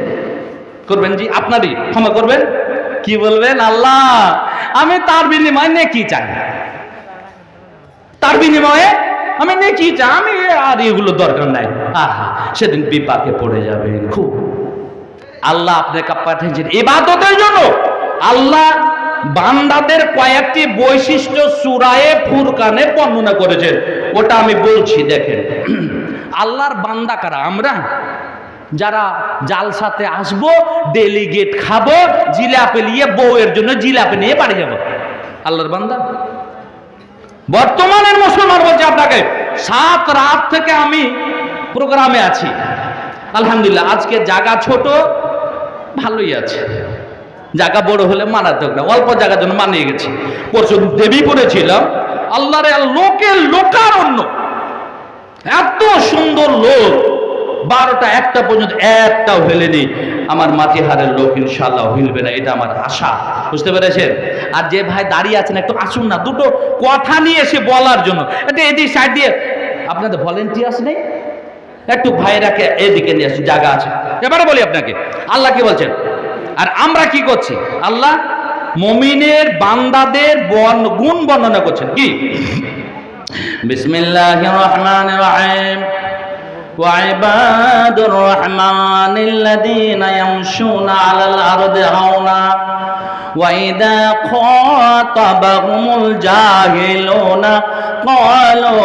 করবেন জি, আপনারই ক্ষমা করবেন। কি বলবেন? আল্লাহ, আমি তার বিনিময়ে নেকি চাই, তার বিনিময়ে আমি নেকি চাই, আমি আর এগুলো দরকার নাই। আহা, সেদিন বিপাকে পড়ে যাবেন খুব। আল্লাহ আপনাকে পাঠিয়েছেন ইবাদতের জন্য। আল্লাহ বান্দাদের কয়েকটি বৈশিষ্ট্য সূরায়ে ফুরকানে বর্ণনা করেছেন, ওটা আমি বলছি, দেখেন। আল্লাহর বান্দা কারা? আমরা যারা জালসাতে আসবো, ডেলিগেট খাবো, জিলাপি নিয়ে বউয়ের জন্য জিলাপি নিয়ে বাড়ি যাবো। আল্লাহর বান্দা, বর্তমানের মুসলমান বলছে আপনাকে 7 রাত থেকে আমি প্রোগ্রামে আছি, আলহামদুলিল্লাহ। আজকে জায়গা ছোট, ভালোই আছে, জায়গা বড় হলে মানাতে হবে না, অল্প জায়গার জন্য মানিয়ে গেছি। পরশু দেবীপুরে ছিলাম, আল্লাহরে লোকের লোকারণ্য, এত সুন্দর লোক, 12টা 1টা পর্যন্ত একটাও হেলেনি। আমার মাটিহারের লোক ইনশাআল্লাহ হিলবে না, এটা আমার আশা, বুঝতে পেরেছেন? আর যে ভাই দাঁড়িয়ে আছেন, একটু আসুন না, দুটো কথা নিয়ে এসে বলার জন্য। এটা এদিক সাইড দিয়ে আপনাদের ভলেন্টিয়ার্স নেই, একটু ভাইরাকে এদিকে নিয়ে আসুন, জায়গা আছে। এবারে বলি আপনাকে, আল্লাহ কি বলছেন আর আমরা কি করছি? আল্লাহ মুমিনের বান্দাদের গুণ বর্ণনা করছেন। কি? বিসমিল্লাহির রহমানির রহিম, ওয়া ইবাদুর রহমানিল্লাযীনা ইয়ামশুনা আলাল আরদি হাওনা ওয়া ইযা খাতাবাহুমুল জাহিলুনা ক্বালু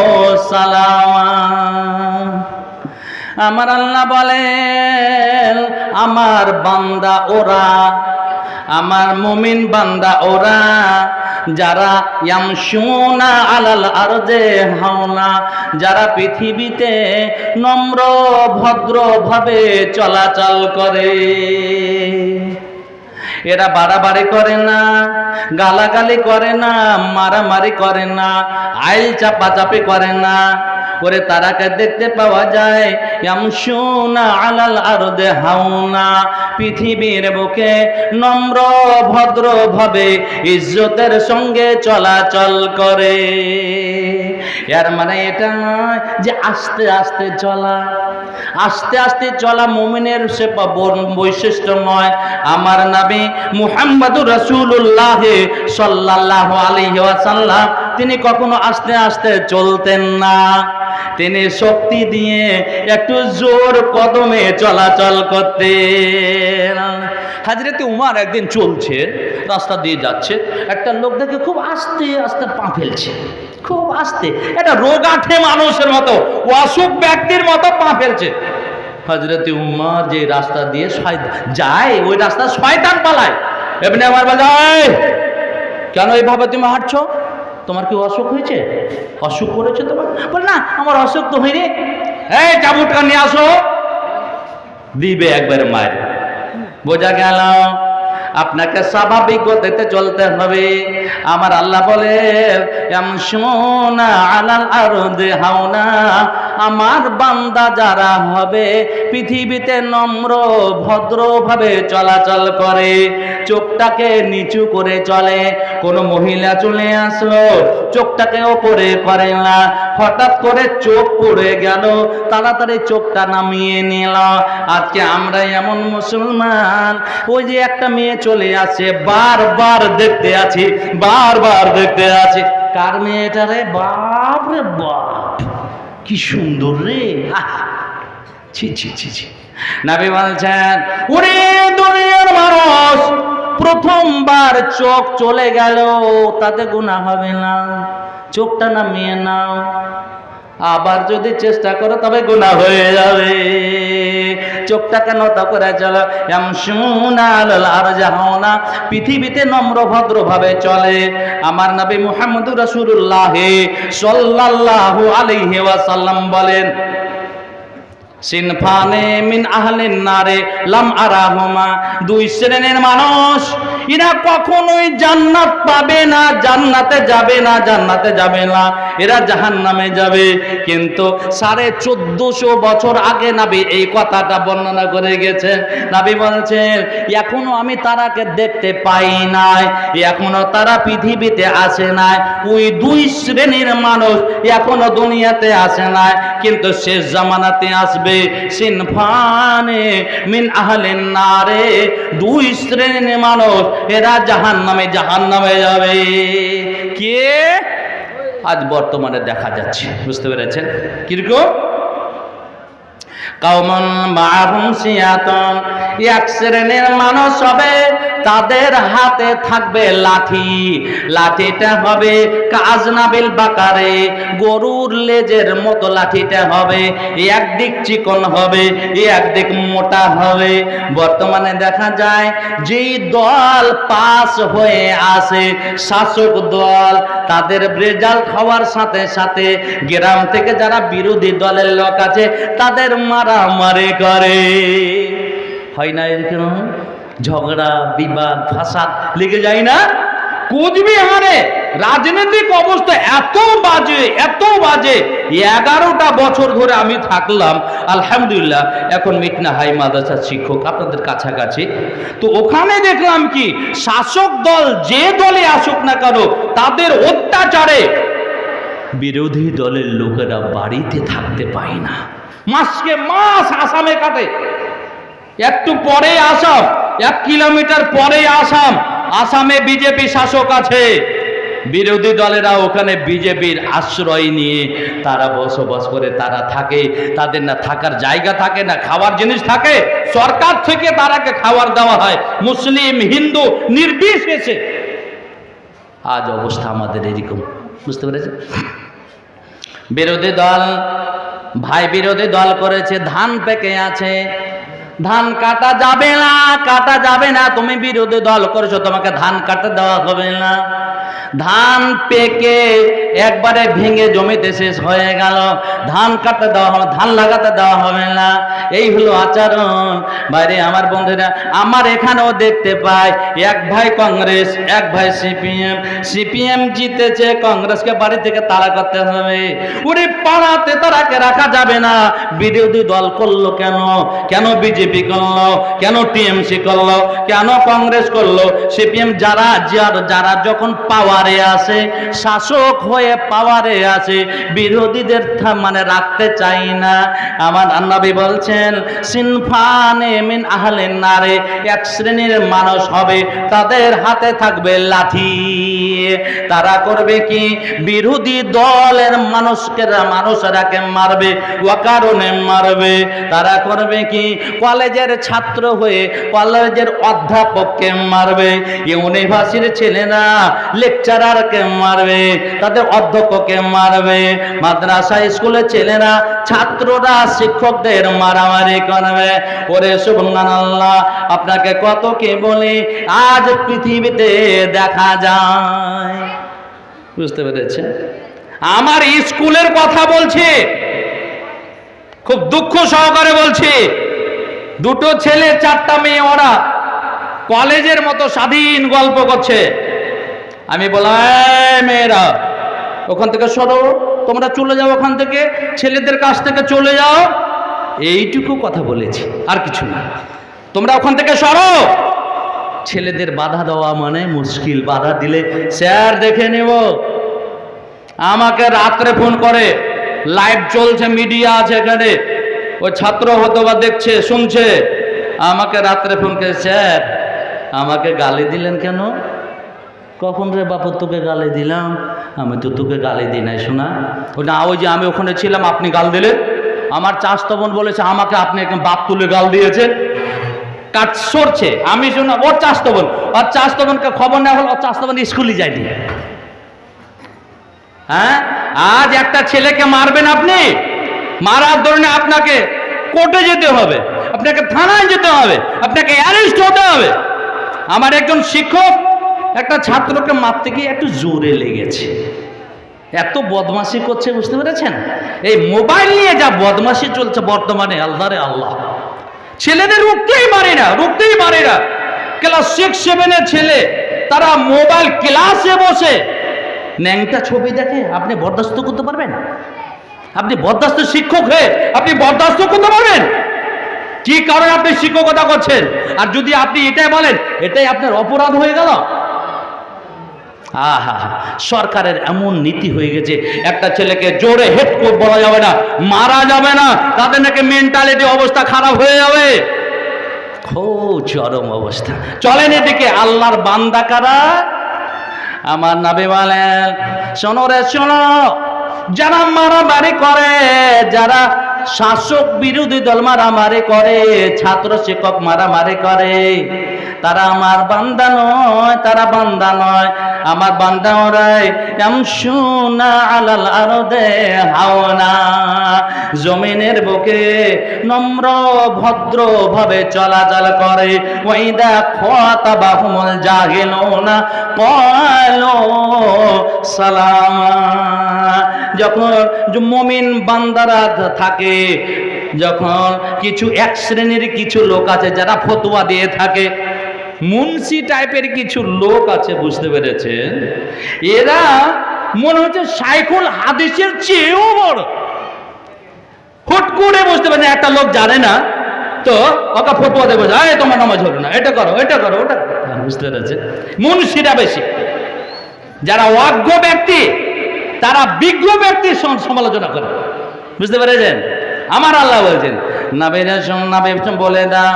সালামা। আমার আল্লাহ বলেন, আমার বান্দা ওরা, আমার মুমিন বান্দা ওরা, যারা ইয়ামশুনা আলাল আরদে হাওনা, যারা পৃথিবীতে নম্র ভদ্রভাবে চলাচল করে। এরা বাড়াবাড়ি করে না, গালাগালি করে না, মারামারি করে না, আইল চাপাচাপি করে না। করে তারাকে দেখতে পাওয়া যায় ইয়ামশুনা আলাল আরদে হাওনা, পৃথিবীর বুকে নম্র ভদ্রভাবে ইজ্জতের সঙ্গে চলাচল করে। এর মানে এটা নয় যে আস্তে আস্তে চলা, আস্তে আস্তে চলা মুমিনের সে বৈশিষ্ট্য নয়। আমার নবী মুহাম্মদুর রাসূলুল্লাহ সাল্লাল্লাহু আলাইহি ওয়াসাল্লাম তিনি কখনো আস্তে আস্তে চলতেন না, তিনি শক্তি দিয়ে একটু জোর কদমে চলাচল করতেন। হযরত উমর একদিন চলছে, রাস্তা দিয়ে যাচ্ছে, একটা লোক দেখে খুব আস্তে আস্তে পা ফেলছে, খুব আস্তে, এটা রোগাঠে মানুষের মতো, অসুখ ব্যক্তির মতো পা ফেলছে। হযরত উমর যে রাস্তা দিয়ে যায়, ওই রাস্তা শয়তান পালায়। এমনি আমার বাজায়, কেন এইভাবে তুমি হাঁটছো? তোমার কি অসুখ হয়েছে? অসুখ করেছে তোমার? বল না, আমার অসুখ তো হয়নি। এই চাবুকটা নিয়ে আসো, দিবে একবার মায়ের। বোঝা গেল আপনাকে স্বাভাবিক গতিতে চলতে হবে। আমার আল্লাহ বলে ইয়ামশুনা আলাল আরদি হাওনা, আমার বান্দা যারা হবে পৃথিবীতে নম্র ভদ্রভাবে চলাচল করে, চোখটাকে নিচু করে চলে। কোনো মহিলা চলে আসলো, চোখটাকে ওপরে করে না, হঠাৎ করে চোখ পড়ে গেল, তাড়াতাড়ি চোখটা নামিয়ে নিল। আজকে আমরা এমন মুসলমান, ওই যে একটা মেয়ে চলে আসে, বারবার দেখতে আছি, বারবার দেখতে আছি। কার মেয়েটা রে? বাপ রে বাপ, কি সুন্দর রে! ছি ছি ছি ছি। নবী বলছেন, ওরে দুনিয়ার মানুষ, প্রথমবার চোখ চলে গেল তাতে গুনাহ হবে না, চোখটা নামিয়ে নাও। আবার যদি চেষ্টা করো তবে গুনাহ হয়ে যাবে। চোখটাকে নত করে চলো। ইয়ামশুনা আলাল আরদি হাওনা, পৃথিবীতে নম্র ভদ্রভাবে চলে। আমার নবী মুহাম্মদুর রাসূলুল্লাহ সাল্লাল্লাহু আলাইহি ওয়াসাল্লাম বলেন, সিনফানে মিন আহলিন নারে লাম আরাহুমা, দুই শ্রেণীর মানুষ, এরা কখনোই জান্নাত পাবে না, জান্নাতে যাবে না, জান্নাতে যাবে না, এরা জাহান্নামে যাবে। কিন্তু 1450 বছর আগে নবী এই কথাটা বর্ণনা করে গেছেন। নবী বলছেন, এখনো আমি তারাকে দেখতে পাই নাই, এখনো তারা পৃথিবীতে আসে নাই। ওই দুই শ্রেণীর মানুষ এখনো দুনিয়াতে আসে নাই, কিন্তু শেষ জামানাতে আসবে। সিনফানে মিন আহলিন নারে, দুই শ্রেণীর মানুষ, এরা জাহান্নামে, জাহান্নামে যাবে। কে? আজ বর্তমানে দেখা যাচ্ছে, বুঝতে পেরেছেন কিরকম? কাওমান মাহুম সিয়াতুন, এক শ্রেণীর মানুষ হবে, তাদের হাতে থাকবে লাঠি। লাঠিটা হবে কাজনাবিল বাকারে, গরুর লেজের মতো লাঠিটা হবে, একদিক চিকন হবে, একদিক মোটা হবে। বর্তমানে দেখা যায় যেই দল পাস হয়ে আসে শাসক দল, তাদের রেজাল্ট হওয়ার সাথে সাথে গ্রাম থেকে যারা বিরোধী দলের লোক আছে তাদের মারামারি করে। হয় না এরকম? ঝগড়া বিবাদ ফাসাদ লেগে যায় না? কোচবিহারে রাজনৈতিক অবস্থা এত বাজে, এত বাজে। 11টা বছর ধরে আমি থাকলাম, আলহামদুলিল্লাহ এখন মিটনা হাই মাদ্রাসার শিক্ষক আপনাদের কাছাকাছি। তো ওখানে দেখলাম কি, শাসক দল যে দলে আসুক না কেন তাদের অত্যাচারে বিরোধী দলের লোকেরা বাড়িতে থাকতে পায় না। মাসকে মাস আসামে কাটে। একটু পরে আসাম, 1 কিলোমিটার পরে আসাম, আসামে বিজেপি শাসক আছে। বিরোধী দলেরা ওখানে বিজেপির আশ্রয় নিয়ে তারা বসবাস করে, তারা থাকে। তাদের না থাকার জায়গা থাকে, না খাওয়ার জিনিস থাকে। সরকার থেকে তারাকে খাবার দেওয়া হয়, মুসলিম হিন্দু নির্বিশেষে। আজ অবস্থা আমাদের এরকম, বুঝতে পেরেছেন? বিরোধী দল ভাই বিরোধী দল করেছে, ধান পেকে আছে, ধান কাটা যাবে না, কাটা যাবে না। তুমি বিরোধী দল করেছো, তোমাকে ধান কাটা দেওয়া হবে না। ধান পেকে একবারে ভেঙে জমিতে শেষ হয়ে গেল, ধান কাটতে দেওয়া হবে, ধান লাগাতে দেওয়া হবে না। এই হলো আচরণ। বাইরে আমার বন্ধুরা, আমার এখানেও দেখতে পাই এক ভাই কংগ্রেস, এক ভাই সিপিএম। সিপিএম জিতেছে, কংগ্রেসকে বাড়ি থেকে তাড়া করতে হবে। ওরে পাড়াতে তারাকে রাখা যাবে না। বিরোধী দল করলো কেন? কেন বিজেপি করলো? কেন টিএমসি করলো? কেন কংগ্রেস করলো? সিপিএম যারা যারা যখন পাওয়ারে আসে, শাসক হয়ে পাওয়ারে আসে, বিরোধীদের মানে রাখতে চাই না। আমার নবী বলছেন সিনফানে মিন আহলিন নারে, এক শ্রেণীর মানুষ হবে তাদের হাতে থাকবে লাঠি। তারা করবে কি? বিরোধী দলের মানুষরাকে মারবে, অকারণে মারবে। তারা করবে কি? কলেজের ছাত্র হয়ে কলেজের অধ্যাপককে মারবে, ইউনিভার্সিটির ছেলেরা লেকচারারকে মারবে, তাদের অধ্যক্ষকে মারবে। মাদ্রাসা স্কুলের ছেলেরা ছাত্ররা শিক্ষকদের মারামারি করবে। ওরে সুবহানাল্লাহ, আপনাকে কত কি বলি, আজ পৃথিবীতে দেখা যায়। বুঝতে পেরেছে? আমার স্কুলের কথা বলছি, খুব দুঃখ সহকারে বলছি। 2টো ছেলে 4টা মেয়ে, ওরা কলেজের মতো স্বাধীন গল্প করছে। আমি বললাম, মেয়েরা ওখান থেকে সরো, তোমরা চলে যাও, ওখান থেকে ছেলেদের কাছ থেকে চলে যাও। এইটুকু কথা বলেছি, আর কিছু না। তোমরা ওখান থেকে সরো। ছেলেদের বাধা দেওয়া মানে মুশকিল। বাধা দিলে স্যার দেখে নেব। আমাকে রাত্রে ফোন করে, লাইভ চলছে, মিডিয়া আছে এখানে, ওই ছাত্র হয়তো বা দেখছে শুনছে, আমাকে রাত্রে ফোন করে, স্যার আমাকে গালি দিলেন কেন? কখন রে বাপু তোকে গালি দিলাম? আমি তো তোকে গালি দিই নাই শোনা। না, ওই যে আমি ওখানে ছিলাম, আপনি গাল দিলেন। আমার চাচাতো বোন বলেছে আমাকে আপনি একদম বাপ তুলে গাল দিয়েছে। কাজ সরছে, আমি শোনা, ওর চাচাতো বোন, ওর চাচাতো বোনকে খবর নেওয়া হলো, ওর চাচাতো বোন স্কুলে যায়নি। হ্যাঁ, আজ একটা ছেলেকে মারবেন আপনি, মারার ধরনে আপনাকে কোর্টে যেতে হবে, আপনাকে থানায় যেতে হবে, আপনাকে অ্যারেস্ট হতে হবে। আমার একজন শিক্ষক একটা ছাত্রকে মারতে গিয়ে একটু জোরে লেগেছে। এত বদমাশি করছে, বুঝতে পেরেছেন? এই মোবাইল নিয়ে যা বদমাশি চলছে বর্তমানে, আল্লাহ রে আল্লাহ। ছেলেদের রুখতেই পারে না, রুখতেই পারে না। ক্লাস 6-7 ছেলে, তারা মোবাইল ক্লাসে বসে ন্যাংটা ছবি দেখে। আপনি বরদাস্ত করতে পারবেন? আপনি বরদাস্ত শিক্ষক হয়ে আপনি বরদাস্ত করতে পারবেন? কি কারণে আপনি শিক্ষকতা করছেন? আর যদি আপনি এটাই বলেন, এটাই আপনার অপরাধ হয়ে গেল। আহা, সরকারের এমন নীতি হয়ে গেছে, একটা ছেলেকে জোরে হেড বলা যাবে না, মারা যাবে না, তাদের নাকি মেন্টালিটি অবস্থা খারাপ হয়ে যাবে। খুব চরম অবস্থা। চলেন এদিকে, আল্লাহর বান্দা কারা? আমার নবী বলেন, শোনো রে শোনো, যারা মারামারি করে, যারা শাসক বিরোধী দল মারামারি করে, ছাত্র শিক্ষক মারামারি করে, তারা আমার বান্দা নয়, তারা বান্দা নয়। আমার বান্দা ওরাই ইয়ামশুনা আলাল আরদে হাওনা, জমিনের বুকে নম্র ভদ্র ভাবে চলাচল করে। ওয়াইদা খাতাবাহুমুল জাহিলুনা ক্বালু সালামা, যখন মুমিন বান্দারা থাকে, যখন কিছু এক শ্রেণীর কিছু লোক আছে যারা ফতোয়া দিয়ে থাকে, মুন্সি টাইপের কিছু লোক আছে, বুঝতে পেরেছেন? এরা মনে হচ্ছে শাইখুল হাদিসের চেয়েও বড়। হুট করে বুঝতে পারেন একটা লোক জানে না তো ওকে ফতোয়া দেবে, তোমার নামাজ হলো না, এটা করো এটা করো ওটা, বুঝতে পেরেছে? মুন্সিরা বেশি। যারা অজ্ঞ ব্যক্তি তারা বিজ্ঞ ব্যক্তির সমালোচনা করে, বুঝতে পেরেছেন? আমার আল্লাহ বলছেন নবী বলে দা,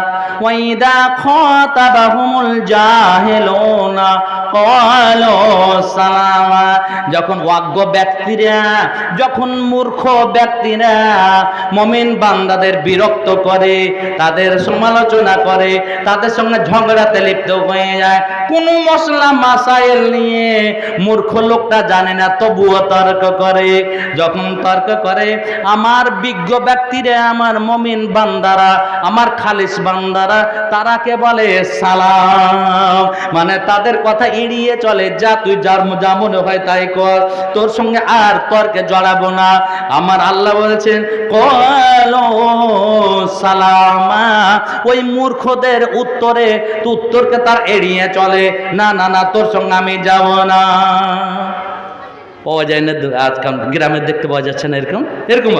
ওয়াইদা খাতাবাহুমুল জাহিলুনা ক্বালু সালামা, যখন অজ্ঞ ব্যক্তিরা, যখন মূর্খ ব্যক্তিরা মুমিন বান্দাদের বিরক্ত করে, তাদের সমালোচনা করে, তাদের সঙ্গে ঝগড়াতে লিপ্ত হয়ে যায়, কোনো মশলা মাসাইল নিয়ে মূর্খ লোকটা জানে না তবুও তর্ক করে। যখন তর্ক করে, আমার বিজ্ঞ ব্যক্তিরা, আমার মুমিন বান্দারা, আমার খালিস বান্দারা, তারাকে বলে সালাম, মানে তাদের কথা এড়িয়ে চলে, যা তুই যা মনে হয় তাই কর, তোর সঙ্গে আর তর্কে জড়াবো না। আমার আল্লাহ বলেছেন ক্বালু সালামা, ওই মূর্খদের উত্তরকে তার এড়িয়ে চলে, না না না, তোর সঙ্গে আমি যাব না। পাওয়া যায় না আজকাল গ্রামে, দেখতে পাওয়া যাচ্ছে না এরকম এরকম।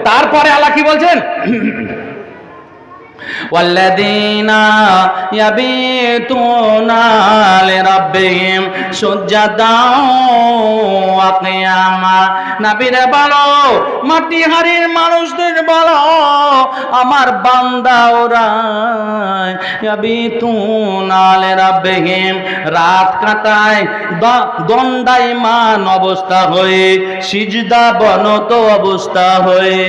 তারপরে আল্লাহ কি বলছেন? والذين يبيتون لربهم سجدا وقياما, নবীরে বলো, মাটি হাড়ির মানুষদের বলো, আমার বান্দা ওরা ইয়াবিতুনা লিরাব্বিহিম, রাত কাটায় দণ্ডায়মান অবস্থা হয়ে, সিজদা বনত অবস্থা হয়ে।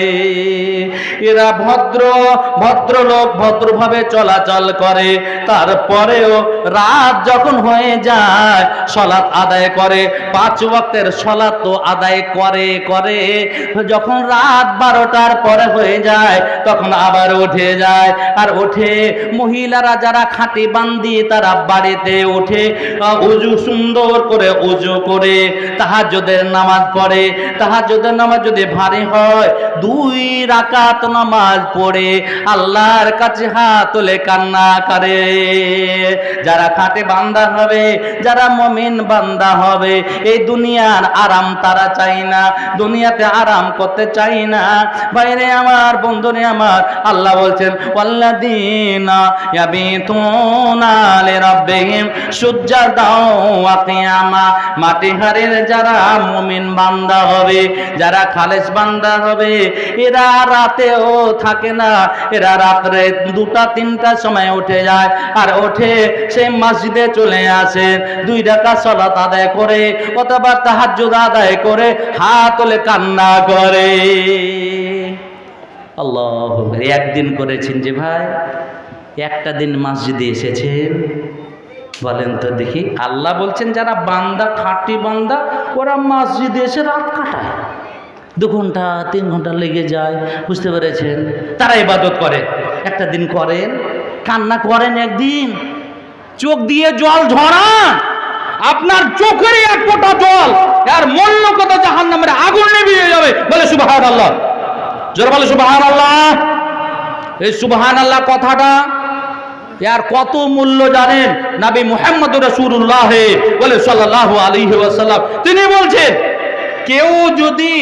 এরা ভদ্রলোক, ভদ্রভাবে চলাচল করে, তারপরেও রাত যখন হয়ে যায় সালাত আদায় করে, 5 ওয়াক্তের সালাত তো আদায় করে, যখন রাত 12টার পরে হয়ে যায় তখন আবার উঠে যায়। আর উঠে মহিলারা যারা খাঁটি বান্দি, তারা বাড়িতে উঠে উজু সুন্দর করে উজু করে তাহাজ্জুদের নামাজ পড়ে। তাহাজ্জুদের নামাজ যদি ভারী হয় 2 রাকাত নামাজ পড়ে আল্লাহর কাছে হাত তুলে কান্না করে। যারা খাঁটি বান্দা হবে, যারা মুমিন বান্দা হবে, এই দুনিয়ার আরাম তারা চাই না, দুনিয়াতে আরাম করতে চাই না। বাইরে আমার, বন্ধুরে আমার, আল্লাহ বলছেন ওয়াল্লাযীনা ইয়াবিতুনা লিরাব্বিহিম সুজদাও ওয়া কিয়ামা, মাটি হাড়ের যারা মুমিন বান্দা হবে, যারা খালেস বান্দা হবে, এরা রাতেও থাকে না, এরা রাত্রে 2টা-3টার সময় উঠে যায়, আর উঠে সেই মসজিদে চলে আসে, 2 রাকাত সালাত আদায় করে অথবা তাহাজ্জুদ আদায় করে হাত তুলে কান্না করে। আল্লাহ, একদিন করেছেন যে ভাই, একটা দিন মসজিদে এসেছেন, বলেন তো দেখি। আল্লাহ বলছেন যারা বান্দা, খাঁটি বান্দা, ওরা মসজিদে এসে রাত কাটায়, 2 ঘন্টা 3 ঘন্টা লেগে যায়, বুঝতে পেরেছেন? তারা ইবাদত করে। একটা দিন করেন, কান্না করেন, একদিন চোখ দিয়ে জল ঝরান, আপনার চোখের 1 ফোঁটা জল আর মূল্য কত জাহান্নামের আগুন নিভিয়ে যাবে। বলে সুবহানাল্লাহ, জোরে বলে সুবহানাল্লাহ। এই সুবহানাল্লাহ কথাটা এর কত মূল্য জানেন? নবী মুহাম্মদুর রাসূলুল্লাহ বলে সাল্লাল্লাহু আলাইহি ওয়াসাল্লাম, তিনি বলছেন কেউ যদি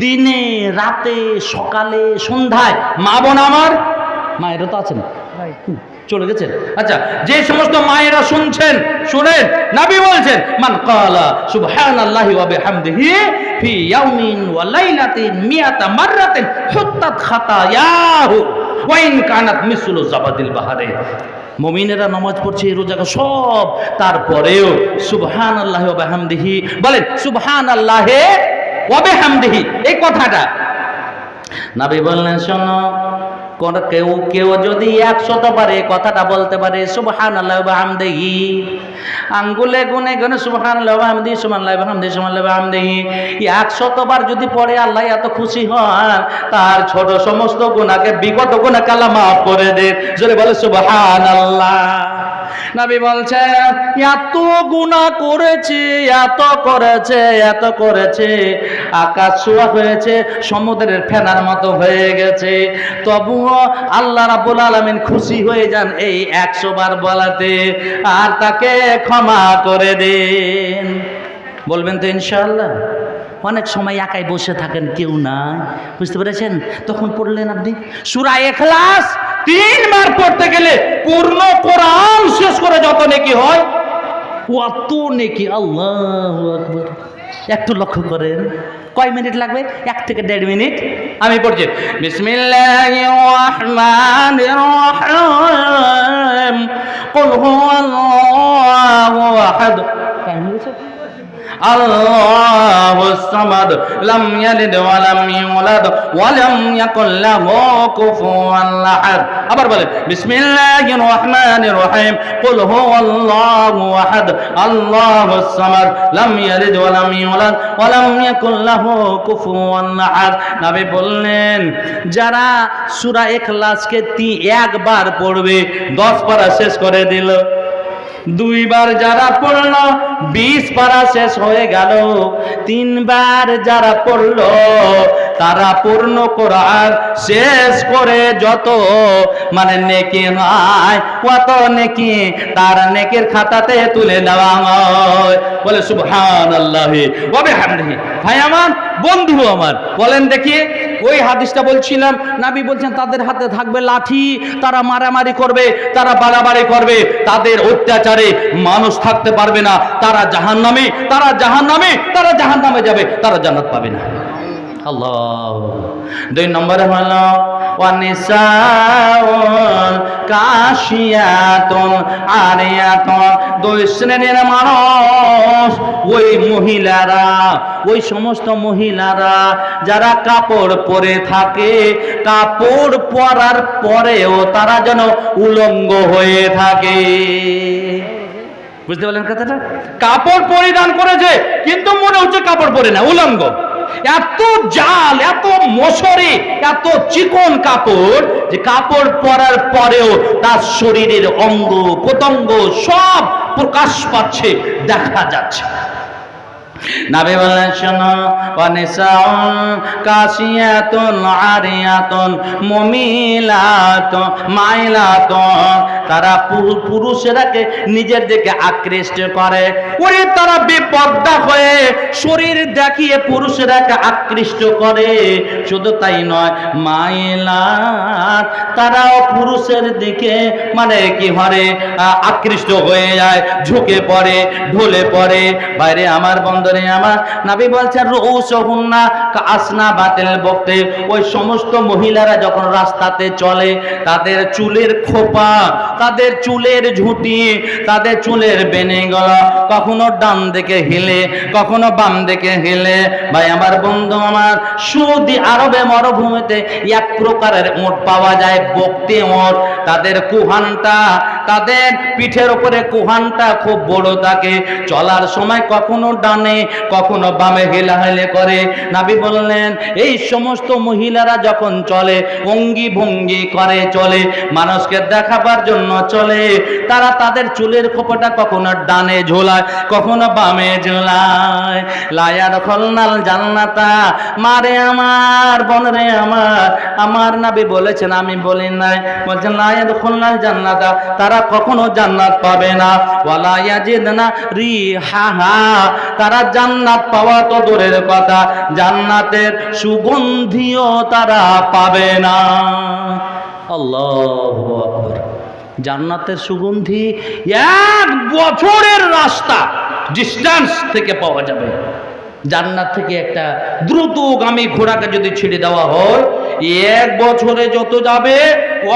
দিনে, রাতে, সকালে, সন্ধ্যায়, মা বোন আমার, মায়েরা তো আছেন, চলে গেছেন, আচ্ছা, যে সমস্ত মায়েরা শুনছেন, শুনেন, নবী বলছেন মান ক্বালা সুবহানাল্লাহি ওয়া বিহামদিহি ফি ইয়াউমিন ওয়া লাইলাতিন মিয়াতা মাররাতিন হুত্তাত খাতায়াহু ওয়া ইন কানাত মিসলু জাবাদিল বাহরে। মুমিনেরা নামাজ পড়ছে, রোজা সব, তারপরেও সুবহানাল্লাহি ওয়া বিহামদিহি বলেন, সুবহানাল্লাহি ওয়া বিহামদিহি, এই কথাটা নবী বললেন, শোনো, কেউ কেউ যদি 100 বার এই কথাটা বলতে পারে সুবহানাল্লাহি ওয়া বিহামদিহি, আঙ্গুলে গুনে গুনে সুবহানাল্লাহি ওয়া বিহামদিহি সুবহানাল্লাহি ওয়া বিহামদিহি সুবহানাল্লাহি ওয়া বিহামদিহি 100 বার যদি পড়ে আল্লাহ এত খুশি হন, তার ছোট সমস্ত গুনাহকে বিগত গুনাহকে আল্লাহ মাফ করে দেন। জোরে বলে সুবহানাল্লাহ। নবী বলছেন এত গুনাহ করেছে, এত করেছে, এত করেছে, আকাশ ছোঁয়া হয়েছে, সমুদ্রের ফেনার মতো হয়ে গেছে, তবুও আল্লাহ রাব্বুল আলামিন খুশি হয়ে যান এই 100 বার বলাতে, আর তাকে ক্ষমা করে দেন। বলবেন তো ইনশাআল্লাহ? অনেক সময় একাই বসে থাকেন, কেউ না, বুঝতে পেরেছেন? তখন পড়লেন আপনি সূরা ইখলাস 3 বার পড়তে গেলে পূর্ণ কোরআন শেষ করে যত নেকি হয় অত নেকি। আল্লাহু আকবার। একটু লক্ষ্য করেন কয় মিনিট লাগবে? 1 থেকে 1.5 মিনিট। আমি পড়ছি বিসমিল্লাহির রহমানির রহিম কুল হুয়াল্লাহু আহাদ। টাইম হয়েছে? আল্লাহুস সামাদ লাম ইয়ালিদ ওয়া লাম ইউলাদ ওয়া লাম ইয়াকুল লাহু কুফুয়ান আহাদ। আবার বলেন বিসমিল্লাহির রহমানির রহিম কুল হুয়াল্লাহু আহাদ আল্লাহুস সামাদ লাম ইয়ালিদ ওয়া লাম ইউলাদ ওয়া লাম ইয়াকুল লাহু কুফুয়ান আহাদ। নবী বললেন যারা সূরা ইখলাসকে 1 বার পড়বে 10 পারা শেষ করে দিল, 2 বার যারা পড়ল 20 পারা শেষ হয়ে গেল, 3 বার যারা পড়ল তারা পূর্ণ কোরআন শেষ করে যত মানে নেকি হয় কত নেকি তার নেকির খাতাতে তুলে দেওয়া হয়। বলে সুবহানাল্লাহি ওয়া বিহামদিহি। ভাই আমার, বন্ধু আমার, বলেন দেখি ওই হাদিসটা বলছিলাম, নবী বলছেন তাদের হাতে থাকবে লাঠি, তারা মারামারি করবে, তারা বাড়াবাড়ি করবে, তাদের অত্যাচারে মানুষ থাকতে পারবে না, তারা জাহান্নামে, তারা জাহান্নামে, তারা জাহান্নামে যাবে, তারা জান্নাত পাবে না। আল্লাহ। 2 নম্বরে হলো ওয়ানিসাউন কাশিয়াতুন আরিয়াতুন। 2 শ্রেণীর মানুষ ওই মহিলারা, ওই সমস্ত মহিলারা যারা কাপড় পরে থাকে, কাপড় পরার পরেও তারা যেন উলঙ্গ হয়ে থাকে। বুঝতে পারলেন কথাটা? কাপড় পরিধান করেছে কিন্তু মনে হচ্ছে কাপড় পরে না, উলঙ্গ। এত জাল, এত মশারি, এত চিকন কাপড় যে কাপড় পরার পরেও তার শরীরের অঙ্গ প্রত্যঙ্গ সব প্রকাশ পাচ্ছে, দেখা যাচ্ছে। নবী বলেন শোনো ওয়ানিসাউন কাশিয়াতুন আরিয়াতুন মুমিলাতুন মাইলাতুন। তারা পুরুষেরাকে নিজের দিকে আকৃষ্ট করে, ওরে তারা বেপর্দা হয়ে শরীর দেখিয়ে পুরুষেরাকে আকৃষ্ট করে। শুধু তাই নয়, মাইলাত, তারাও পুরুষের দিকে মানে কি হরে আকৃষ্ট হয়ে যায়, ঝুঁকে পড়ে, ঢলে পড়ে। বাইরে আমার বন্ধ আমার নবী বলছেন রউসুহুন্না কাসনা বাতিল বক্তে। ওই সমস্ত মহিলারা যখন রাস্তাতে চলে, তাদের চুলের খোপা, তাদের চুলের ঝুঁটি, তাদের চুলের বেনিগুলো কখনো ডান দিকে হিলে, কখনো বাম দিকে হিলে। ভাই আমার বন্ধু আমার, সৌদি আরবে মরুভূমিতে 1 প্রকারের উট পাওয়া যায়, বক্তি উট। তাদের কুহানটা, তাদের পিঠের উপরে কুহানটা খুব বড় থাকে, চলার সময় কখনো ডানে কখনো বামে হেলাহেলে করে। নবী বললেন এই সমস্ত মহিলারা যখন চলে, অঙ্গি ভঙ্গি করে চলে, মানুষকে দেখাবার জন্য চলে, তারা তাদের চুলের খোপাটা কখনো ডানে ঝোলায়, কখনো বামে ঝোলায়। লায়ার খলনাল জান্নাতা, মারে আমার বোনরে আমার, আমার নবী বলেছেন, আমি বলি নাই, বলছেন লায়ার খলনাল জান্নাতা, তারা কখনো জান্নাত পাবে না। ওয়ালা ইয়াজিদনা রিহাহা, তারা জান্নাত পাওয়া তো দূরের কথা, জান্নাতের সুগন্ধিও তারা পাবে না। আল্লাহু আকবার। জান্নাতের সুগন্ধি 1 বছরের রাস্তা ডিস্টেন্স থেকে পাওয়া যাবে। জান্নাত থেকে একটা দ্রুতগামী ঘোড়াকে যদি ছেড়ে দেওয়া হয়, 1 বছরে যত যাবে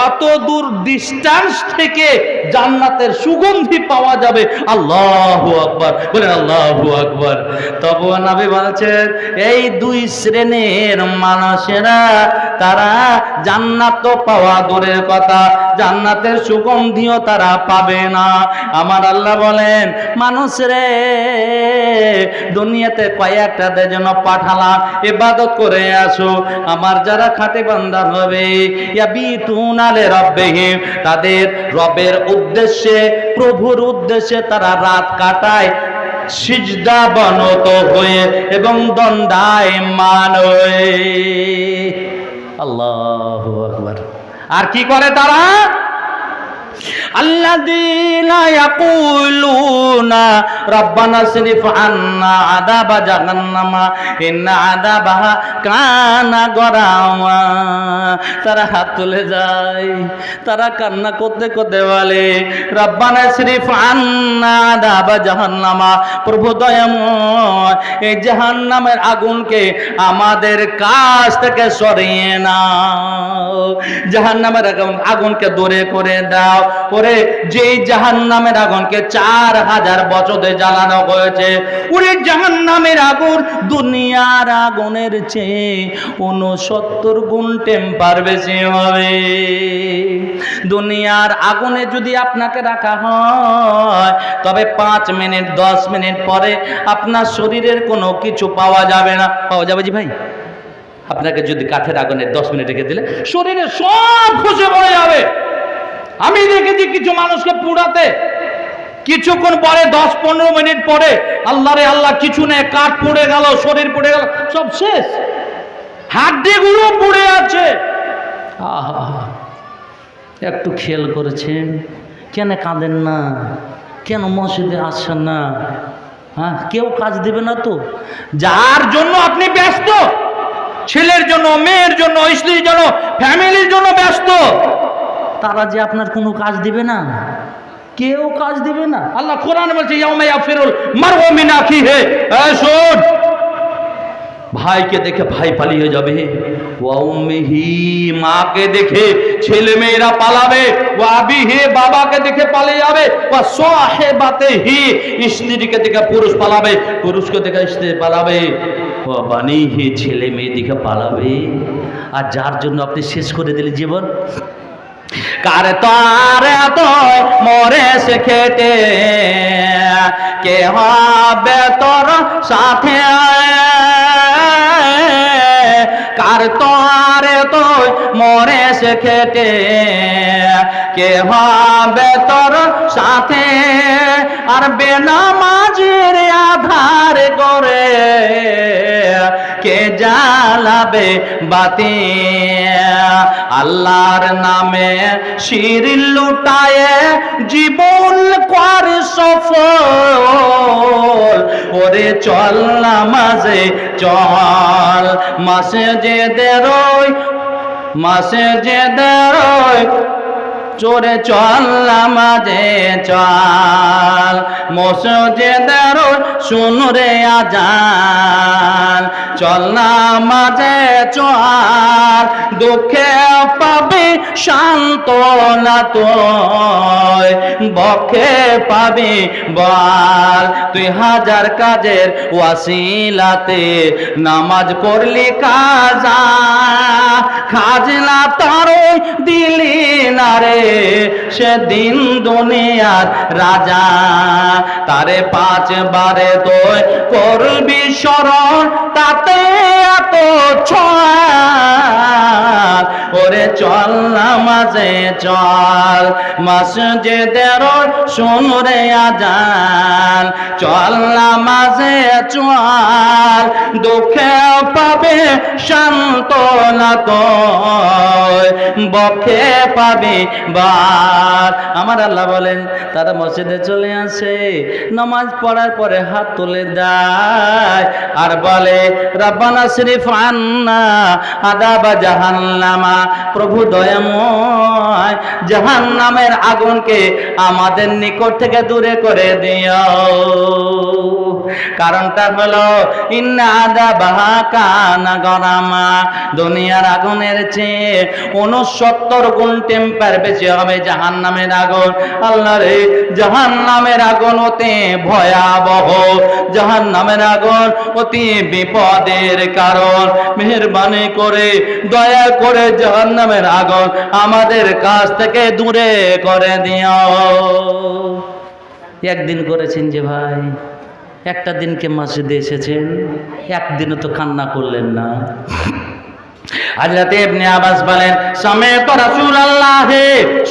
অত দূর ডিস্টেন্স থেকে জান্নাতের সুগন্ধি পাওয়া যাবে। আল্লাহু আকবার, বলেন আল্লাহু আকবার। তবু নবী বলছেন এই দুই শ্রেণীর মানুষেরা তারা জান্নাত তো পাওয়া দূরের কথা, জান্নাতের সুগন্ধিও তারা পাবে না। আমার আল্লাহ বলেন মানুষ রে, দুনিয়াতে কয়েকটাদের জন্য পাঠালাম, ইবাদত করে আসো। আমার যারা খাঁটি বান্দা হবে, ইয়াবিতুনা লিরাব্বিহিম, তাদের রবের উদ্দেশ্যে, প্রভুর উদ্দেশ্যে তারা রাত কাটায় সিজদা বনত হয়ে এবং দণ্ডায়মান হয়ে। আল্লাহু আকবার। আর কি করে তারা? আল্লাযীনা ইয়াকুলুনা রাব্বানা সরিফ আন্না আযাবা জাহান্নামা ইন্না আযাবাহা কানা গরামা। তারা হাত তুলে যায়, তারা কান্না করতে করতে বলে রাব্বানা সরিফ আন্না আযাবা জাহান্নামা, প্রভু দয়াময় এই জাহান্নামের আগুনকে আমাদের কাছ থেকে সরিয়ে নাও, জাহান্নামের আগুনকে দূরে করে দাও। ওরে যে জাহান্নামের আগুনকে 4000 বছরে জ্বালানো হয়েছে, ওরে জাহান্নামের আগুন দুনিয়ার আগুনের চেয়ে 69 গুণ টেম্পার বেশি হবে। দুনিয়ার আগুনে যদি আপনাকে রাখা হয় তবে 5 মিনিট 10 মিনিট পরে আপনার শরীরের কোনো কিছু পাওয়া যাবে না। পাওয়া যাবে জি ভাই? আপনাকে যদি কাঠের আগুনে 10 মিনিট রেখে দিলে শরীরে সব খসে পড়ে যাবে। আমি দেখেছি কিছু মানুষকে পুড়াতে, কিছুক্ষণ পরে 10-15 মিনিট পরে আল্লাহ রে আল্লাহ কিছু নেই, কাঠ পুড়ে গেল, শরীর পুড়ে গেল, সব শেষ, হাড্ডিগুলো পুড়ে আছে। আহা, একটু খেয়াল করেছেন? কেন কাঁদেন না? কেন মসজিদে আসছেন না? হ্যাঁ, কেউ কাজ দেবে না তো? যার জন্য আপনি ব্যস্ত, ছেলের জন্য, মেয়ের জন্য, স্ত্রীর জন্য, ফ্যামিলির জন্য ব্যস্ত, তারা যে আপনার কোনো কাজ দিবে না, কেউ কাজ দিবে না। আল্লাহ কোরআন বলছে ইয়াউমা ইয়াফিরুল মারউ মিন আখিহি, শোন, ভাইকে দেখে ভাই পালিয়ে যাবে, ওয়া উম্মিহি, মাকে দেখে ছেলে মেয়েরা পালাবে, ওয়া আবিহি, বাবাকে দেখে পালিয়ে যাবে, ওয়া সাহিবাতিহি, স্ত্রীকে দেখে পুরুষ পালাবে, পুরুষকে দেখে স্ত্রী পালাবে, ওয়া বানিহি, ছেলে মেয়ে দেখে পালাবে। আর যার জন্য আপনি শেষ করে দিলেন জীবন, কার তারে তো মরে সে খেটে, কে হবে তোর সাথে, কার তারে তো মরে সে খেটে, কে হবে তোর সাথে, আর বেনামাজির আধার করে কে জ্বালাবে বাতি, আল্লাহর নামে শির লুটায়ে জীবন কর সফল, ওরে চল নামাজে চল, মসজিদের চোরে চল নামাজে চল, মসজিদের শুন রে আজান, চল নামাজে চল, দুঃখে পাবি সান্ত্বনা তুই, বক্ষে পাবি বল, তুই হাজার কাজের ওয়াসিলাতে নামাজ পড়লি কাজা, খাজনা তারই দিলি না রে সেদিন দুনিয়ার রাজা, তারে 5 বারে তুই করবি স্মরণ, তাতে এত ছাড়, ওরে চল নামাজে চল, মসজিদের শুন রে আজান, চল নামাজে চল, দুঃখে পাবে সান্ত্বনা তুই, বক্ষে পাবে বার। আমার আল্লাহ বলেন তারা মসজিদে চলে আসে, নামাজ পড়ার পরে হাত তুলে দেয় আর বলে রাব্বানা শরীফ আন্না আযাবা জাহান্নামা, প্রভু দয়াময় নয়, জাহান্নামের আগুনকে আমাদের নিকট থেকে দূরে করে দিও। কারণটা হলো ইন্না আযাবাহা কানা গরামা, দুনিয়ার আগুনের চেয়ে 69 গুণ টেম্পার বেশি হবে জাহান্নামের আগুন। আল্লাহ রে, জাহান্নামের আগুন অতি ভয়াবহ, জাহান্নামের আগুন অতি বিপদের কারণ। মেহেরবানি করে দয়া করে জাহান্নামের আগুন আমাদের কাছ থেকে দূরে করে দিও। একদিন করেছেন যে ভাই, একটা দিনকে মসজিদে এসেছেন, একদিনও তো কান্না করলেন না। হযরত ইবনে আব্বাস বলেন, সামি'তু রাসূলুল্লাহ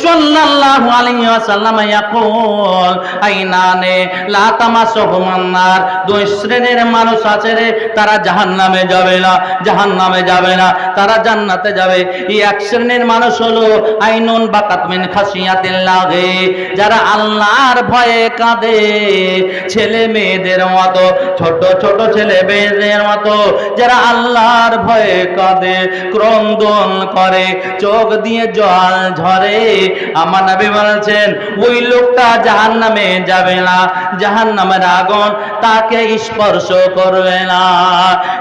সাল্লাল্লাহু আলাইহি ওয়াসাল্লাম ইয়াকুল আইনানে লা তামাসুহুমান নার, দুই শ্রেণীর মানুষ আছে রে, তারা জাহান্নামে যাবে না, জাহান্নামে যাবে না, তারা জান্নাতে যাবে। এই এক শ্রেণীর মানুষ হলো আইনুন বাকাত মিন খাশিয়াতিল্লাহ, যারা আল্লাহর ভয়ে কাঁদে, ছেলে মেয়েদের মতো, ছোট ছোট ছেলে মেয়েদের মতো যারা আল্লাহর ভয়ে কাঁদে, ক্রন্দন করে, চোখ দিয়ে জল ঝরে। আমার নবী বলেছেন ওই লোকটা জাহান্নামে যাবে না, জাহান্নামের আগুন তাকে স্পর্শ করবে না।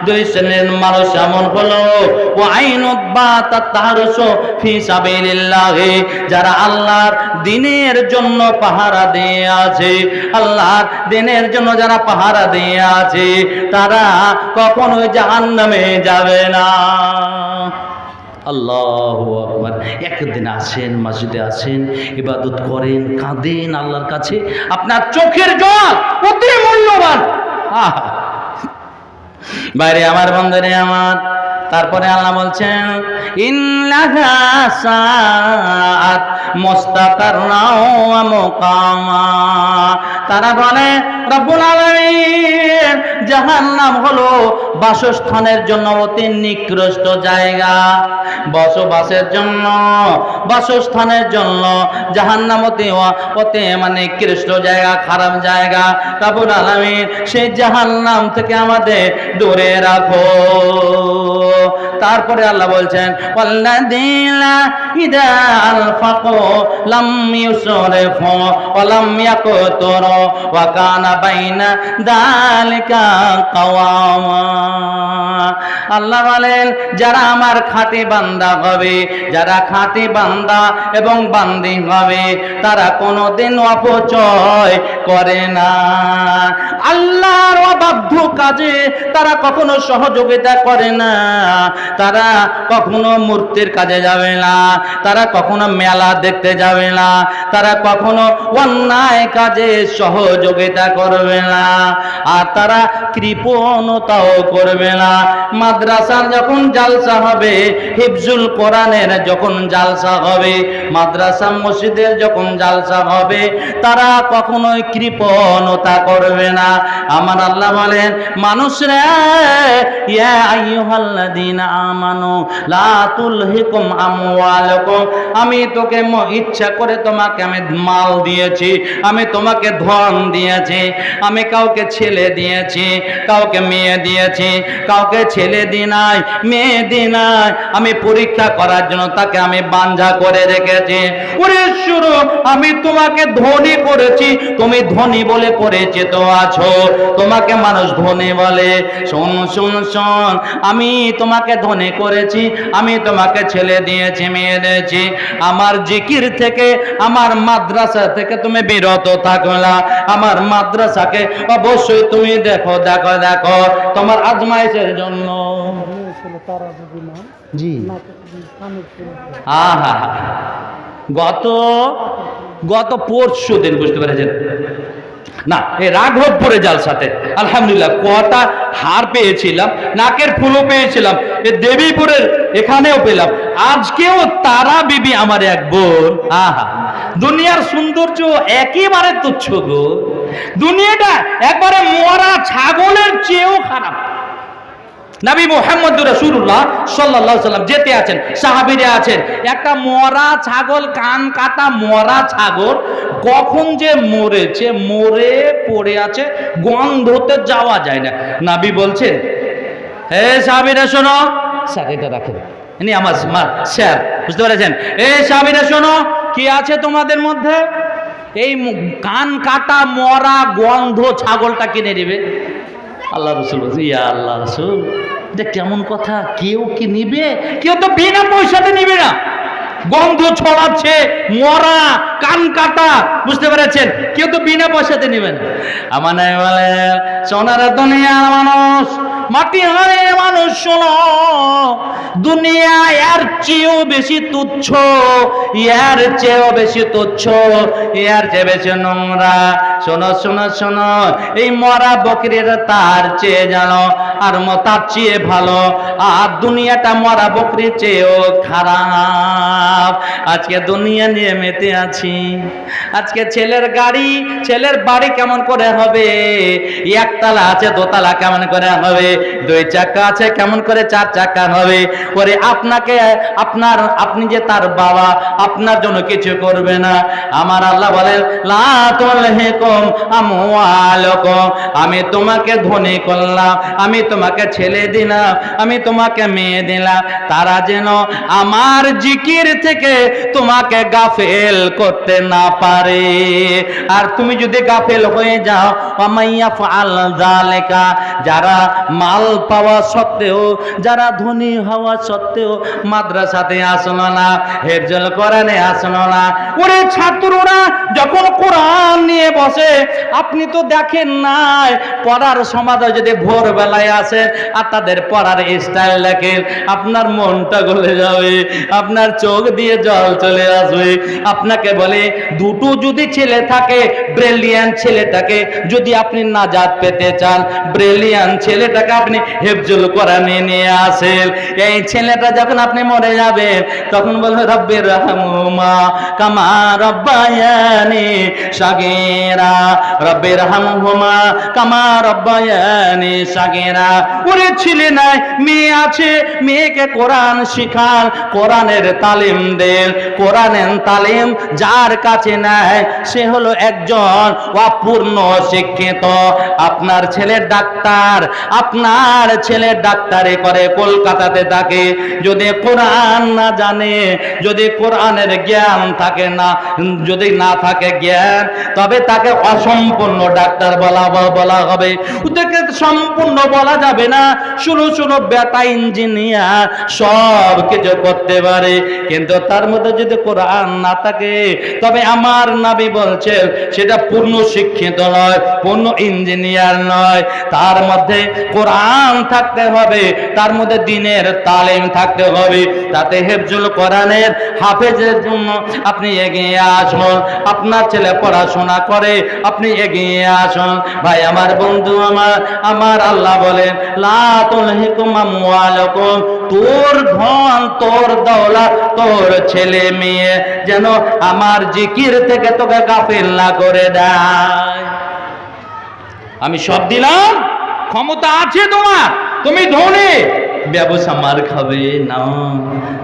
দুই শ্রেণীর মানুষ এমন হলো ও আইনুত বাতাত তাহরুসু ফি সাবিলিল্লাহ, যারা আল্লাহর দ্বীনের জন্য পাহারা দিয়ে আছে, আল্লাহর দ্বীনের জন্য যারা পাহারা দিয়ে আছে, তারা কখনোই জাহান্নামে যাবে না। আল্লাহু আকবার। একদিন আসেন, মসজিদে আসেন, ইবাদত করেন, কাঁদেন আল্লাহর কাছে, আপনার চোখের জল অতি মূল্যবান। বাইরে আমার বন্ধুরে আমার, তারপরে আল্লাহ বলছেন ইন্নাহা সাআত মুস্তাকাররা ওয়া মুকামা, তারা বলে রব্বুল আলামিন জাহান্নাম হলো বাসস্থানের জন্য অতি নিকৃষ্ট জায়গা, বসবাসের জন্য, বাসস্থানের জন্য জাহান্নাম অতি মানে নিকৃষ্ট জায়গা, খারাপ জায়গা। রব্বুল আলামিন সেই জাহান্নাম থেকে আমাদের দূরে রাখো। তারপরে আল্লাহ বলছেন ওয়াল্লাযীনা ইযা আনফাকু লাম ইউসরিফু ওয়া লাম ইয়াকতুরু ওয়া কানা বাইনা যালিকা কাওয়ামা। আল্লাহ বলেন যারা আমার খাঁটি বান্দা হবে, যারা খাঁটি বান্দা এবং বান্দি হবে, তারা কোনোদিন অপচয় করে না। আল্লাহর অবাধ্য কাজে তারা কখনো সহযোগিতা করে না, তারা কখনো মূর্তির কাজে যাবে না, তারা কখনো মেলা দেখতে যাবে না, তারা কখনো অন্যায় কাজে সহযোগিতা করবে না, আর তারা কৃপণতাও করবে না। মাদ্রাসার যখন জালসা হবে, হিফজুল কোরআনের যখন জালসা হবে, মাদ্রাসা মসজিদের যখন জালসা হবে, তারা কখনোই কৃপণতা করবে না। আমার আল্লাহ বলেন মানুষরা ইয়া আইয়ুহাল্লাযীনা আমানু লা তুলহিকুম আমওয়ালুকুম, আমি তোকে ইচ্ছা করে তোমাকে আমি মাল দিয়েছি, আমি তোমাকে ধন দিয়েছি, আমি কাউকে ছেলে দিয়েছি, কাউকে মেয়ে দিয়েছি, কাউকে ছেলে দি নাই, মেয়ে দি নাই, আমি পরীক্ষা করার জন্য তাকে আমি বাঞ্ঝা করে রেখেছি। ওরে শুনো, আমি তোমাকে ধনী করেছি, তুমি ধনী বলে পরিচিত আছো, তোমাকে মানুষ ধনী বলে। শোন শোন শোন, আমি তোমাকে ধনী করেছি, আমি তোমাকে ছেলে দিয়েছি, মেয়ে দিয়েছি। আমার জিকির থেকে, আমার মাদ্রাসা থেকে তুমি বিরত থাকো না। আমার মাদ্রাসাকে অবশ্যই তুমি দেখো দেখো দেখো তোমার আজমাইশের জন্য। জি আহা, গত পরশু দিন, বুঝতে পেরেছেন না, এই রাঘবপুরে জালসাতে আলহামদুলিল্লাহ কটা হার পেয়েছিলাম, নাকের ফুলও পেয়েছিলাম, এই দেবীপুরের এখানেও পেলাম। আজকেও তারা বিবি আমার এক বোন। আহা, দুনিয়ার সৌন্দর্য একেবারে তুচ্ছ গো, দুনিয়াটা একবারে মরা ছাগলের চেয়েও খারাপ। নবী মুহাম্মদ রাসূলুল্লাহ সাল্লাল্লাহু আলাইহি ওয়াসাল্লাম যেতে আছেন, সাহাবীরা আছেন, একটা মরা ছাগল, কান কাটা মরা ছাগল কখন যে মরেছে, মরে পড়ে আছে, গন্ধতে যাওয়া যায় না। নবী বলছেন হে সাহাবীরা শোনো, স্যার এটা রাখেন, ইনি আমার স্যার, বুঝতে পেরেছেন? এই সাহাবীরা শোনো, কি আছে তোমাদের মধ্যে? এই কান কাটা মরা গন্ধ ছাগলটা কিনে নেবে। আল্লাহ রসুল বলছে, ইয়া আল্লাহ রসুল, এটা কেমন কথা? কেউ কি নিবে? কেউ তো বিনা পয়সাতে নিবে না। গন্ধ ছড়াচ্ছে, মরা, কান কাটা, বুঝতে পেরেছেন? কেউ তো বিনা পয়সাতে নিবে না। আমার বলে, সোনার দুনিয়ার মানুষ, মাটি হারে মানুষ, শোনো, দুনিয়া এর চেয়েও বেশি তুচ্ছ, এর চেয়েও বেশি তুচ্ছ, এর চেয়ে বেশি নোংরা। শোনো শোনো শোনো, এই মরা বকরির তার চেয়ে জানো, আর তার চেয়ে ভালো, আর দুনিয়াটা মরা বকরির চেয়েও খারাপ। আজকে দুনিয়া নিয়ে মেতে আছি। আজকে ছেলের গাড়ি, ছেলের বাড়ি কেমন করে হবে? একতলা আছে, দোতলা কেমন করে হবে? দুই চাকা আছে, কেমন করে চার চাকা হবে? ওরে আপনাকে, আপনি যে তার বাবা, আপনার জন্য কিছু করবে না। আমার আল্লাহ বলেন, লা তুলহিকুম আমওয়ালুকুম, আমি তোমাকে ধনী করলাম, আমি তোমাকে ছেলে দিলাম, আমি তোমাকে মেয়ে দিলাম, তারা যেন আমার জিকির থেকে তোমাকে গাফেল করতে না পারে। আর তুমি যদি গাফেল হয়ে যাও, ওয়ামাইয়া ফাআল যালিকা, যারা মাল পাওয়া সত্ত্বেও, যারা ধনী হওয়া সত্ত্বেও মাদ্রাসাতে আসলো না, হেফজুল কোরআনে আসলো না, ওরে ছাত্ররা যখন কোরআন নিয়ে বসে, আপনি তো দেখেন নাই, পড়ার সময় যদি ভোরবেলায় আসেন আর তাদের পড়ার স্টাইল দেখেন, আপনার মনটা গলে যাবে, আপনার চোখ দিয়ে জল চলে আসবে। আপনাকে বলে, দুটো যদি ছেলে থাকে, ব্রিলিয়ান্ট ছেলেটাকে যদি আপনি নাজাত পেতে চান, ব্রিলিয়ান্ট ছেলেটাকে আপনি হেফজুল কোরআনে নিয়ে আসেন। এই ছেলেটা যখন আপনি মরে যাবেন, তখন বলবে, রব্বির রহমহুমা কামা রব্বায়ানি সাগীরা, রব্বির রহমহুমা কামা রব্বায়ানি সাগীরা। ওরে ছেলে নাই, মেয়ে আছে, মেয়েকে কোরআন শিখান, কোরআনের তালিম দেন। কোরআনের তালিম যার কাছে নেয়, সে হলো একজন অপূর্ণ শিক্ষিত। আপনার ছেলে ডাক্তার, আপনার ছেলে ডাক্তারি করে, কলকাতাতে থাকে, যদি কোরআন না জানে, যদি কোরআনের জ্ঞান থাকে না, যদি না থাকে জ্ঞান, তবে তাকে অসম্পূর্ণ ডাক্তার বলা হবে, ওদেরকে সম্পূর্ণ বলা যাবে না। শুনো শুনো, বেটা ইঞ্জিনিয়ার সব কিছু করতে পারে, কিন্তু তার মধ্যে যদি কোরআন না থাকে, তবে আমার নবী বলছেন সেটা পূর্ণ শিক্ষিত নয়, পূর্ণ ইঞ্জিনিয়ার নয়। তার মধ্যে কোরআন থাকতে হবে, তার মধ্যে দ্বীনের তালিম থাকতে হবে। তাতে হেফজুল কোরআনের হাফেজের জন্য আপনি এগিয়ে আসুন। আপনার ছেলে পড়াশোনা করে, আপনি এগিয়ে আসুন। ভাই আমার, বন্ধু আমার আল্লাহ বলেন, লা তুলহিকুম আমওয়ালুকুম, তোর ধন, তোর দৌলত, তোর ছেলে মেয়ে যেন আমার জিকির থেকে তোকে গাফিল না করে দেয়। আমি সব দিলাম, ক্ষমতা আছে তোমার, তুমি ধনী, ব্যবসা মার খাবে না,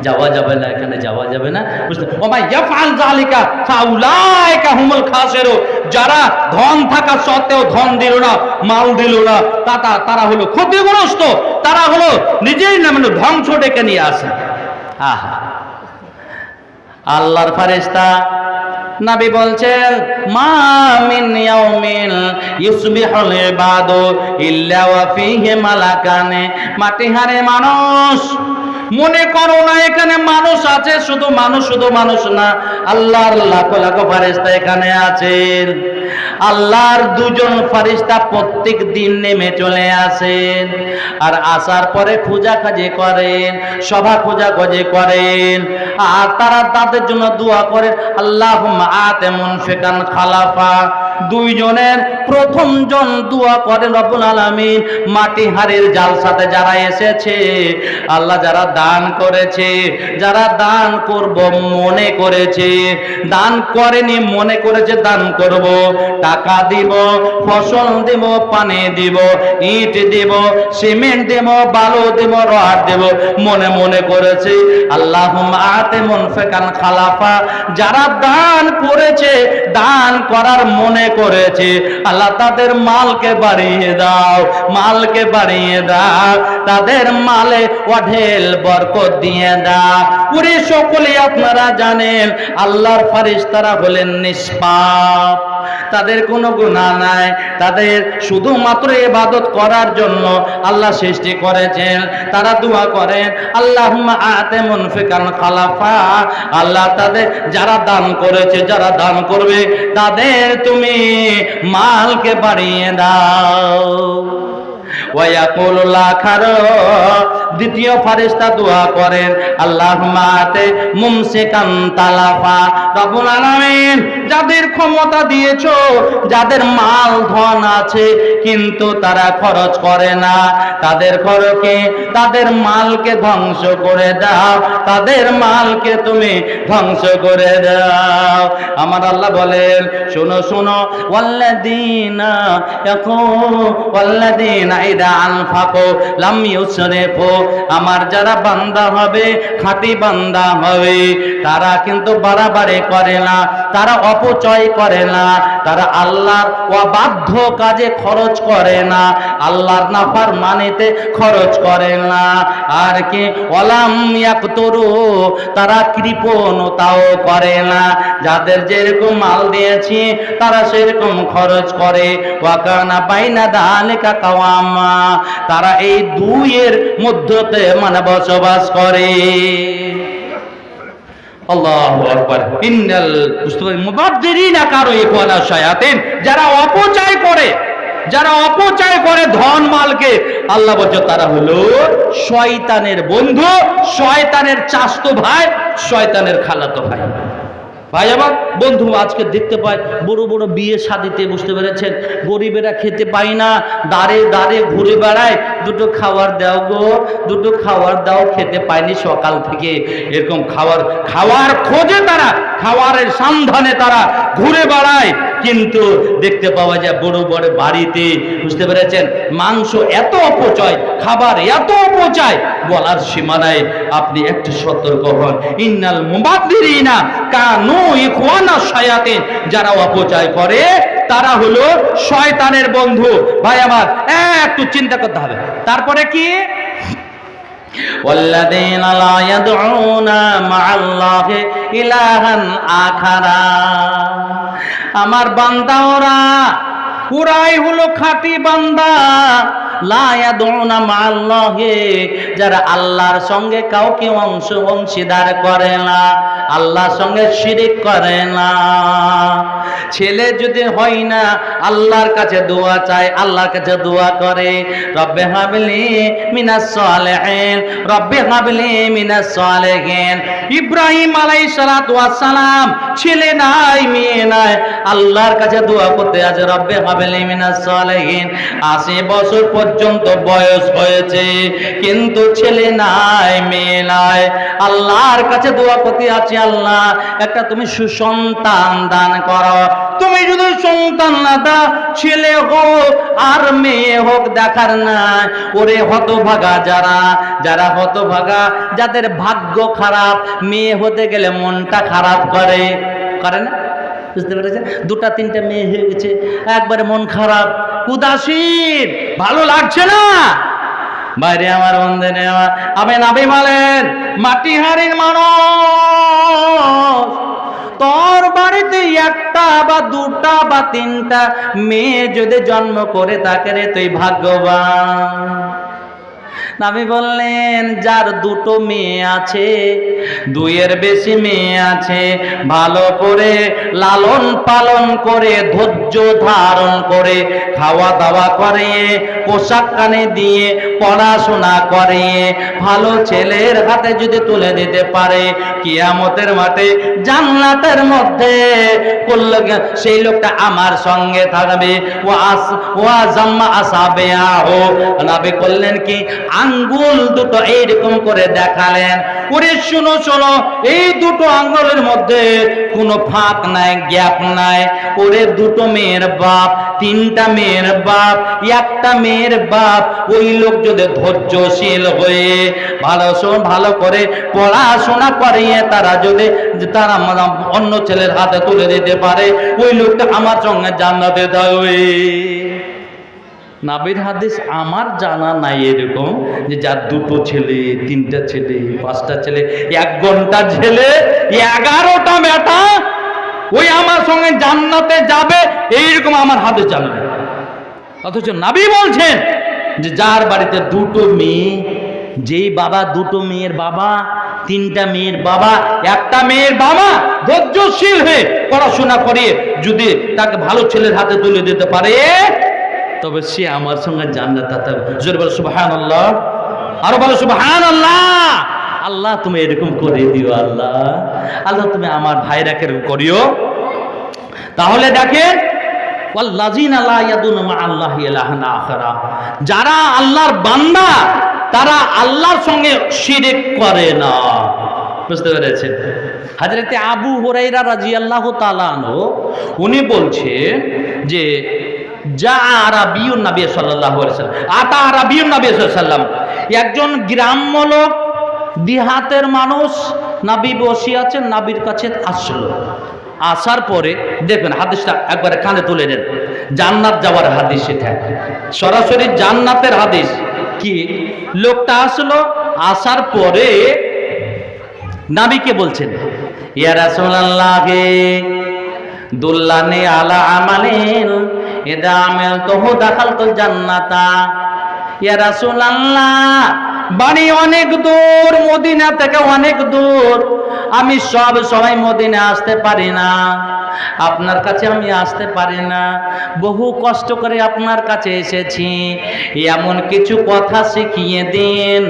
যাওয়া যাবে না, এখানে যাওয়া যাবে না, বুঝতে? ওমা ইয়াফআল যালিকা ফাউলাইকা হুমুল খাসিরুন, যারা ধন থাকা সত্ত্বেও ধন দিল না, মাল দিল না, তারা হলো ক্ষতিগ্রস্ত, তারা হলো নিজেই না, মানে ধ্বংস ডেকে নিয়ে আসে। আহা, আল্লাহর ফেরেশতা নবী বলছেন, মা মিন ইয়াউমিন ইউসবিহুল ইবাদু ইল্লা ওয়া ফীহি মালাকানে, মাটি হারে মানুষ, মনে করো না এখানে মানুষ আছে, শুধু মানুষ না, আল্লাহর লাখ লাখ ফেরেশতা এখানে আছেন। আল্লাহর দুজন ফেরেশতা প্রত্যেক দিন নেমে চলে আসেন, আর আসার পরে খোঁজাখুঁজি করেন, সভা খোঁজাখুঁজি করেন, আর তারা তাদের জন্য দোয়া করেন, আল্লাহুম্মা আতি মুনফিকান খালাফা। দুইজনের প্রথম জন দোয়া করেন, রব্বুল আলামিন, মাটি হাড়ির জালসাতে যারা এসেছে, আল্লাহ যারা দান করেছে, যারা দান করব মনে করেছে, দান করেনি মনে করেছে দান করব, টাকা দিব, ফসল দিব, পানি দিব, ইট দিব, সিমেন্ট দিব, বালু দিব, রড দিব, মনে করেছে, আল্লাহুম্মা আতি মুনফিকান খালাফা, যারা দান করেছে, দান করার মনে করেছে, আল্লাহ তাদের মালকে বাড়িয়ে দাও, মালকে বাড়িয়ে দাও, তাদের মালে অঢেল বরকত দিয়ে দাও। পুরো সকলে আপনারা জানেন আল্লাহর ফেরেশতারা হলেন নিষ্পাপ, তাদের কোনো গুনাহ নাই, তাদের শুধুমাত্র ইবাদত করার জন্য আল্লাহ সৃষ্টি করেছেন। তারা দোয়া করেন আল্লাহুম্মা আতি মুনফিকান খালাফা, আল্লাহ তাদের যারা দান করেছে, যারা দান করবে তাদের তুমি মালকে বাড়িয়ে দাও। ওয়ায়াকুলুল আখার, দ্বিতীয় ফেরেশতা দোয়া করেন আল্লাহুম্মা আতি মুমসিকান তালাফা, রব্বুল আলামিন যাদের ক্ষমতা দিয়েছো, যাদের মাল ধন আছে কিন্তু তারা খরচ করে না, তাদের খরচে তাদের মালকে ধ্বংস করে দাও, তাদের মালকে তুমি ধ্বংস করে দাও। আমার আল্লাহ বলেন শোনো শোনো, ওয়াল্লাযীনা ওয়াল্লাযীনা ইযা আনফাকু লাম ইউসরিফু, আমার যারা বান্দা হবে, খাঁটি বান্দা হবে, তারা কিন্তু বাড়াবাড়ি করে না, তারা অপচয় করে না, তারা আল্লাহর অবাধ্য কাজে খরচ করে না, আল্লাহর নাফরমানিতে খরচ করে না। আর কি ওয়ালাম ইয়াকতুরু, তারা কৃপণতাও করে না, যাদের যেরকম মাল দিয়েছি তারা সেরকম খরচ করে। ওয়া কানা বাইনা যালিকা কাওয়ামা, তারা এই দুইয়ের মধ্যতে মানে বসবাস করে। আল্লাহু আকবার। ইন্নাল মুবাদদিরিনা কারু ইখওয়ানা শায়াতিন, যারা অপচয় করে, যারা অপচয় করে ধন মালকে, আল্লাহ বলছে তারা হলো শয়তানের বন্ধু, শয়তানের চাচতো ভাই, শয়তানের খালাতো ভাই। ভাই আমার বন্ধু, আজকে দেখতে পাই বড় বড় বিয়ে শাদিতে, বুঝতে পেরেছেন, গরিবেরা খেতে পায় না, দাঁড়ে দাঁড়ে ঘুরে বেড়ায়, দুটো খাবার দাও গো, দুটো খাবার দাও, খেতে পায়নি সকাল থেকে, এরকম খাওয়ার খোঁজে তারা, খাওয়ারের সন্ধানে তারা ঘুরে বেড়ায়। কিন্তু দেখতে পাওয়া যায় বড় বড় বাড়িতে, বুঝতে পেরেছেন, মাংস এত অপচয়, খাবার এত অপচয়, বলার সীমানায়। আপনি একটু সতর্ক হন। ইন্নাল মুবাদদিরিনা কানু ইখওয়ানা শায়াতিন, যারা অপচয় করে তারা হলো শয়তানের বন্ধু। ভাই আমার একটু চিন্তা করতে হবে। তারপরে কি والذين لا يدعون مع الله إلها آخر, আমার বান্দা ওরাই হলো খাঁটি বান্দা। লা ইয়াদউনা মা'আল্লাহি, যারা আল্লাহর সঙ্গে কাউকে অংশীদার করে না, আল্লাহর সঙ্গে শিরিক করে না। ছেলে যদি হয় না, আল্লাহর কাছে দোয়া চায়, আল্লাহর কাছে দোয়া করে রব্বে হাবলি মিনাস সালিহিন, রব্বে হাবলি মিনাস সালিহিন। ইব্রাহিম আলাইহিস সালাতু ওয়াস সালাম, ছেলে নাই মেয়ে নাই, আল্লাহর কাছে দোয়া করতে আছে রব্বে হাবলি মিনাস সালিহিন। 80 বছর পর্যন্ত বয়স হয়েছে কিন্তু ছেলে নাই মেয়ে নাই, আল্লাহর কাছে দোয়া করতে আছে আল্লাহ একটা তুমি সুসন্তান দান করো। তুমি যদি সন্তান না দাও, ছেলে হোক আর মেয়ে হোক দেখার নাই। ওরে হতভাগা যারা হতভাগা, যাদের ভাগ্য খারাপ, মেয়ে হতে গেলে মনটা খারাপ করে না, বুঝতে পেরেছেন? 2-3টা মেয়ে হয়ে গেছে, একবারে মন খারাপ, উদাসীন, ভালো লাগছে না। বাইরে আমার বন্ধনে আমি নাবি বলেন, মাটি হাড়ির মানুষ, তোর বাড়িতে একটা বা 2টা বা 3টা মেয়ে যদি জন্ম করে থাকে রে, তুই ভাগ্যবান। নবী বললেন যার 2টো মেয়ে আছে, 2-এর বেশি মেয়ে আছে, ভালো করে লালন পালন করে, ধৈর্য ধারণ করে, খাওয়া দাওয়া করে, পোশাক কানে দিয়ে, পড়াশোনা করে, ভালো ছেলের হাতে যদি তুলে দিতে পারে, কিয়ামতের মাঠে জান্নাতের মধ্যে সেই লোকটা আমার সঙ্গে থাকবে। ওয়া জাম্মা আসাবিয়াহু, নবী বললেন কি আঙ্গুল দুটো এইরকম করে দেখালেন, ওরে শুনো শোনো, এই দুটো আঙ্গুলের মধ্যে কোনো ফাঁক নাই, গ্যাপ নাই। ওরে দুটো মেয়ের বাপ, তিনটা মেয়ের বাপ, একটা মেয়ের বাপ, ওই লোক যদি ধৈর্যশীল হয়ে ভালো করে পড়াশোনা করিয়ে তারা যদি তারা অন্য ছেলের হাতে তুলে দিতে পারে, ওই লোকটা আমার সঙ্গে জান্নাতে যাবে। নাবির হাদিস আমার জানা নাই এরকম যে যার দুটো ছেলে, তিনটা ছেলে, পাঁচটা ছেলে, 1 ঘন্টা ছেলে, 11টা বেটা, ওই আমার সঙ্গে জান্নাতে যাবে, এইরকম আমার হাদিস জানা নেই। অথচ নবী বলছেন যে যার বাড়িতে দুটো মেয়ে, যেই বাবা দুটো মেয়ের বাবা, তিনটা মেয়ের বাবা, একটা মেয়ের বাবা ধৈর্যশীল হয়ে পড়াশোনা করিয়ে যদি তাকে ভালো ছেলের হাতে তুলে দিতে পারে, তবে সে আমার সঙ্গে জান্নাতে। জোরে বলো সুবহানাল্লাহ, আরো বলো সুবহানাল্লাহ। আল্লাহ তুমি এরকম করে দিও, আল্লাহ আল্লাহ তুমি আমার ভাইরাকে করিও। তাহলে দেখেন, ওয়াল্লাযিনা লা ইয়াদুনা মা আল্লাহি ইলাহান আখারা, যারা আল্লাহর বান্দা তারা আল্লাহর সঙ্গে শিরক করে না। বুঝতে পেরেছেন? হযরতে আবু হুরায়রা রাদিয়াল্লাহু তাআলা আনহু উনি বলছেন যে একজন গ্রাম্য লোক, দিহাতের মানুষ, নবী বসে আছেন, নবীর কাছে আসলো। আসার পরে দেখবেন হাদিসটা একবারে কানে তুলে নেন, জান্নাত যাওয়ার হাদিস, এটা সরাসরি জান্নাতের হাদিস। কি, লোকটা আসলো, আসার পরে নবীকে বলছেন, ইয়া রাসূলুল্লাহ দুল্লানি আলা আমালিন ইদা আমিলতুহু দাখালতুল জান্নাতা। ইয়া রাসূলুল্লাহ, বাড়ি অনেক দূর, মদিনা থেকে অনেক দূর, আমি সব সময় মদিনা আসতে পারি না, আপনার কাছে আমি আসতে পারি না, বহু কষ্ট করে আপনার কাছে এসেছি, এমন কিছু কথা শিখিয়ে দিন,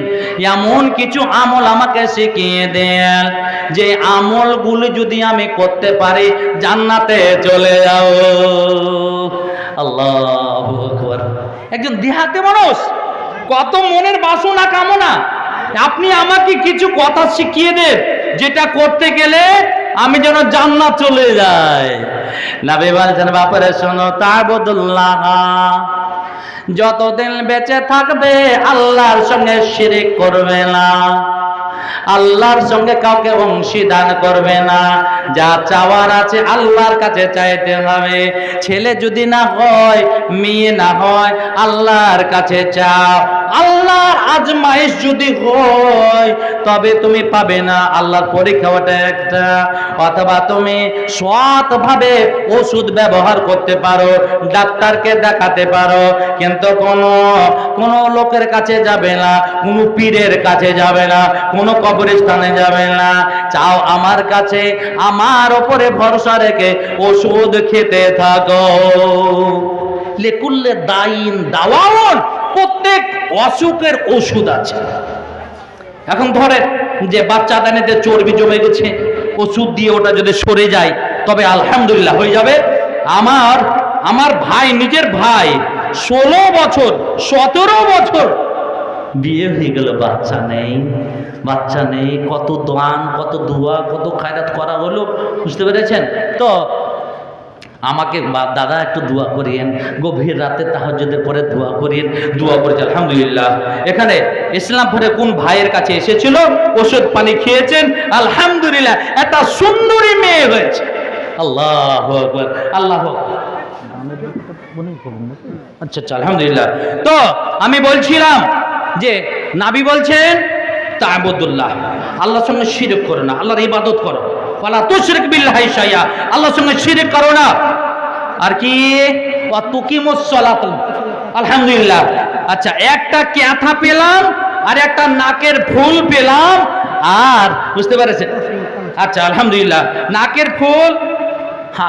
এমন কিছু আমল আমাকে শিখিয়ে দেন যে আমলগুলো যদি আমি করতে পারি জান্নাতে চলে যাও। আল্লাহু আকবার। একজন দেহাতে মানুষ, কত মনের বাসনা কামনা, আপনি আমাকে কিছু কথা শিখিয়ে দেন যেটা করতে গেলে আমি যেন জান্নাত চলে যাই। নবী বলেছেন, বাপারে শোনো, তা'বুদুল্লাহ, যতদিন বেঁচে থাকবে আল্লাহর সঙ্গে শিরক করবে না, আল্লাহর সঙ্গে কাউকে অংশীদান করবে না, যা চাওয়ার আছে আল্লাহর কাছে চাইতে হবে। ছেলে যদি না হয়, মেয়ে না হয়, আল্লাহর কাছে চাও। আল্লাহর আজমাইশ যদি হয় তবে তুমি পাবে না, আল্লাহর পরীক্ষা ওটা একটা। অথবা তুমি সৎভাবে ওষুধ ব্যবহার করতে পারো, ডাক্তারকে দেখাতে পারো, কিন্তু কোন লোকের কাছে যাবে না, কোন পীরের কাছে যাবে না, কোন কবরস্থানে যাবে না। চাও আমার কাছে, আমার উপরে ভরসা রেখে ওষুধ খেতে থাকো। লিকুল্লি দাইন দাওয়াউন, প্রত্যেক অসুখের ওষুধ আছে। এখন ধরেন যে বাচ্চা দানিতে চর্বি জমে গেছে, ওষুধ দিয়ে ওটা যদি সরে যায় তবে আলহামদুলিল্লাহ হয়ে যাবে। আমার ভাই, নিজের ভাই, 16 বছর 17 বছর বিয়ে হয়ে গেল, বাচ্চা নেই, কত দান, কত দোয়া, কত খায়রাত করা হলো। বুঝতে পেরেছেন তো? আমাকে দাদা একটু দোয়া করিয়েন, গভীর রাতে তাহাজ্জুদের পরে দোয়া করিয়েন। দোয়া করেছে আলহামদুলিল্লাহ। এখানে ইসলামপুরে কোন ভাইয়ের কাছে এসেছিল, ওষুধ পানি খেয়েছেন, আলহামদুলিল্লাহ একটা সুন্দরী মেয়ে হয়েছে। আল্লাহু আকবার, আল্লাহু আকবার। আচ্ছা, আলহামদুলিল্লাহ। তো আমি বলছিলাম যে নবী বলছেন, তা'বুদুল্লাহ, আল্লাহর সঙ্গে শিরক করো না, আল্লাহর ইবাদত করো। ওয়ালা তুশরিক বিল্লাহি শাইআ, আল্লাহর সঙ্গে শিরক করো না। আর কি, ওয়া তুকিমুস সালাত। আলহামদুলিল্লাহ। আচ্ছা, একটা ক্যাথা পেলাম আর একটা নাকের ফুল পেলাম। আর বুঝতে পেরেছেন? আচ্ছা, আলহামদুলিল্লাহ। নাকের ফুল,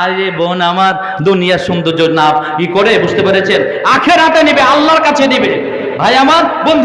আরে বোন আমার, দুনিয়া সৌন্দর্য না ই করে, বুঝতে পেরেছেন, আখেরাতে নিবে, আল্লাহর কাছে নিবে। ভাই আমার, বন্ধু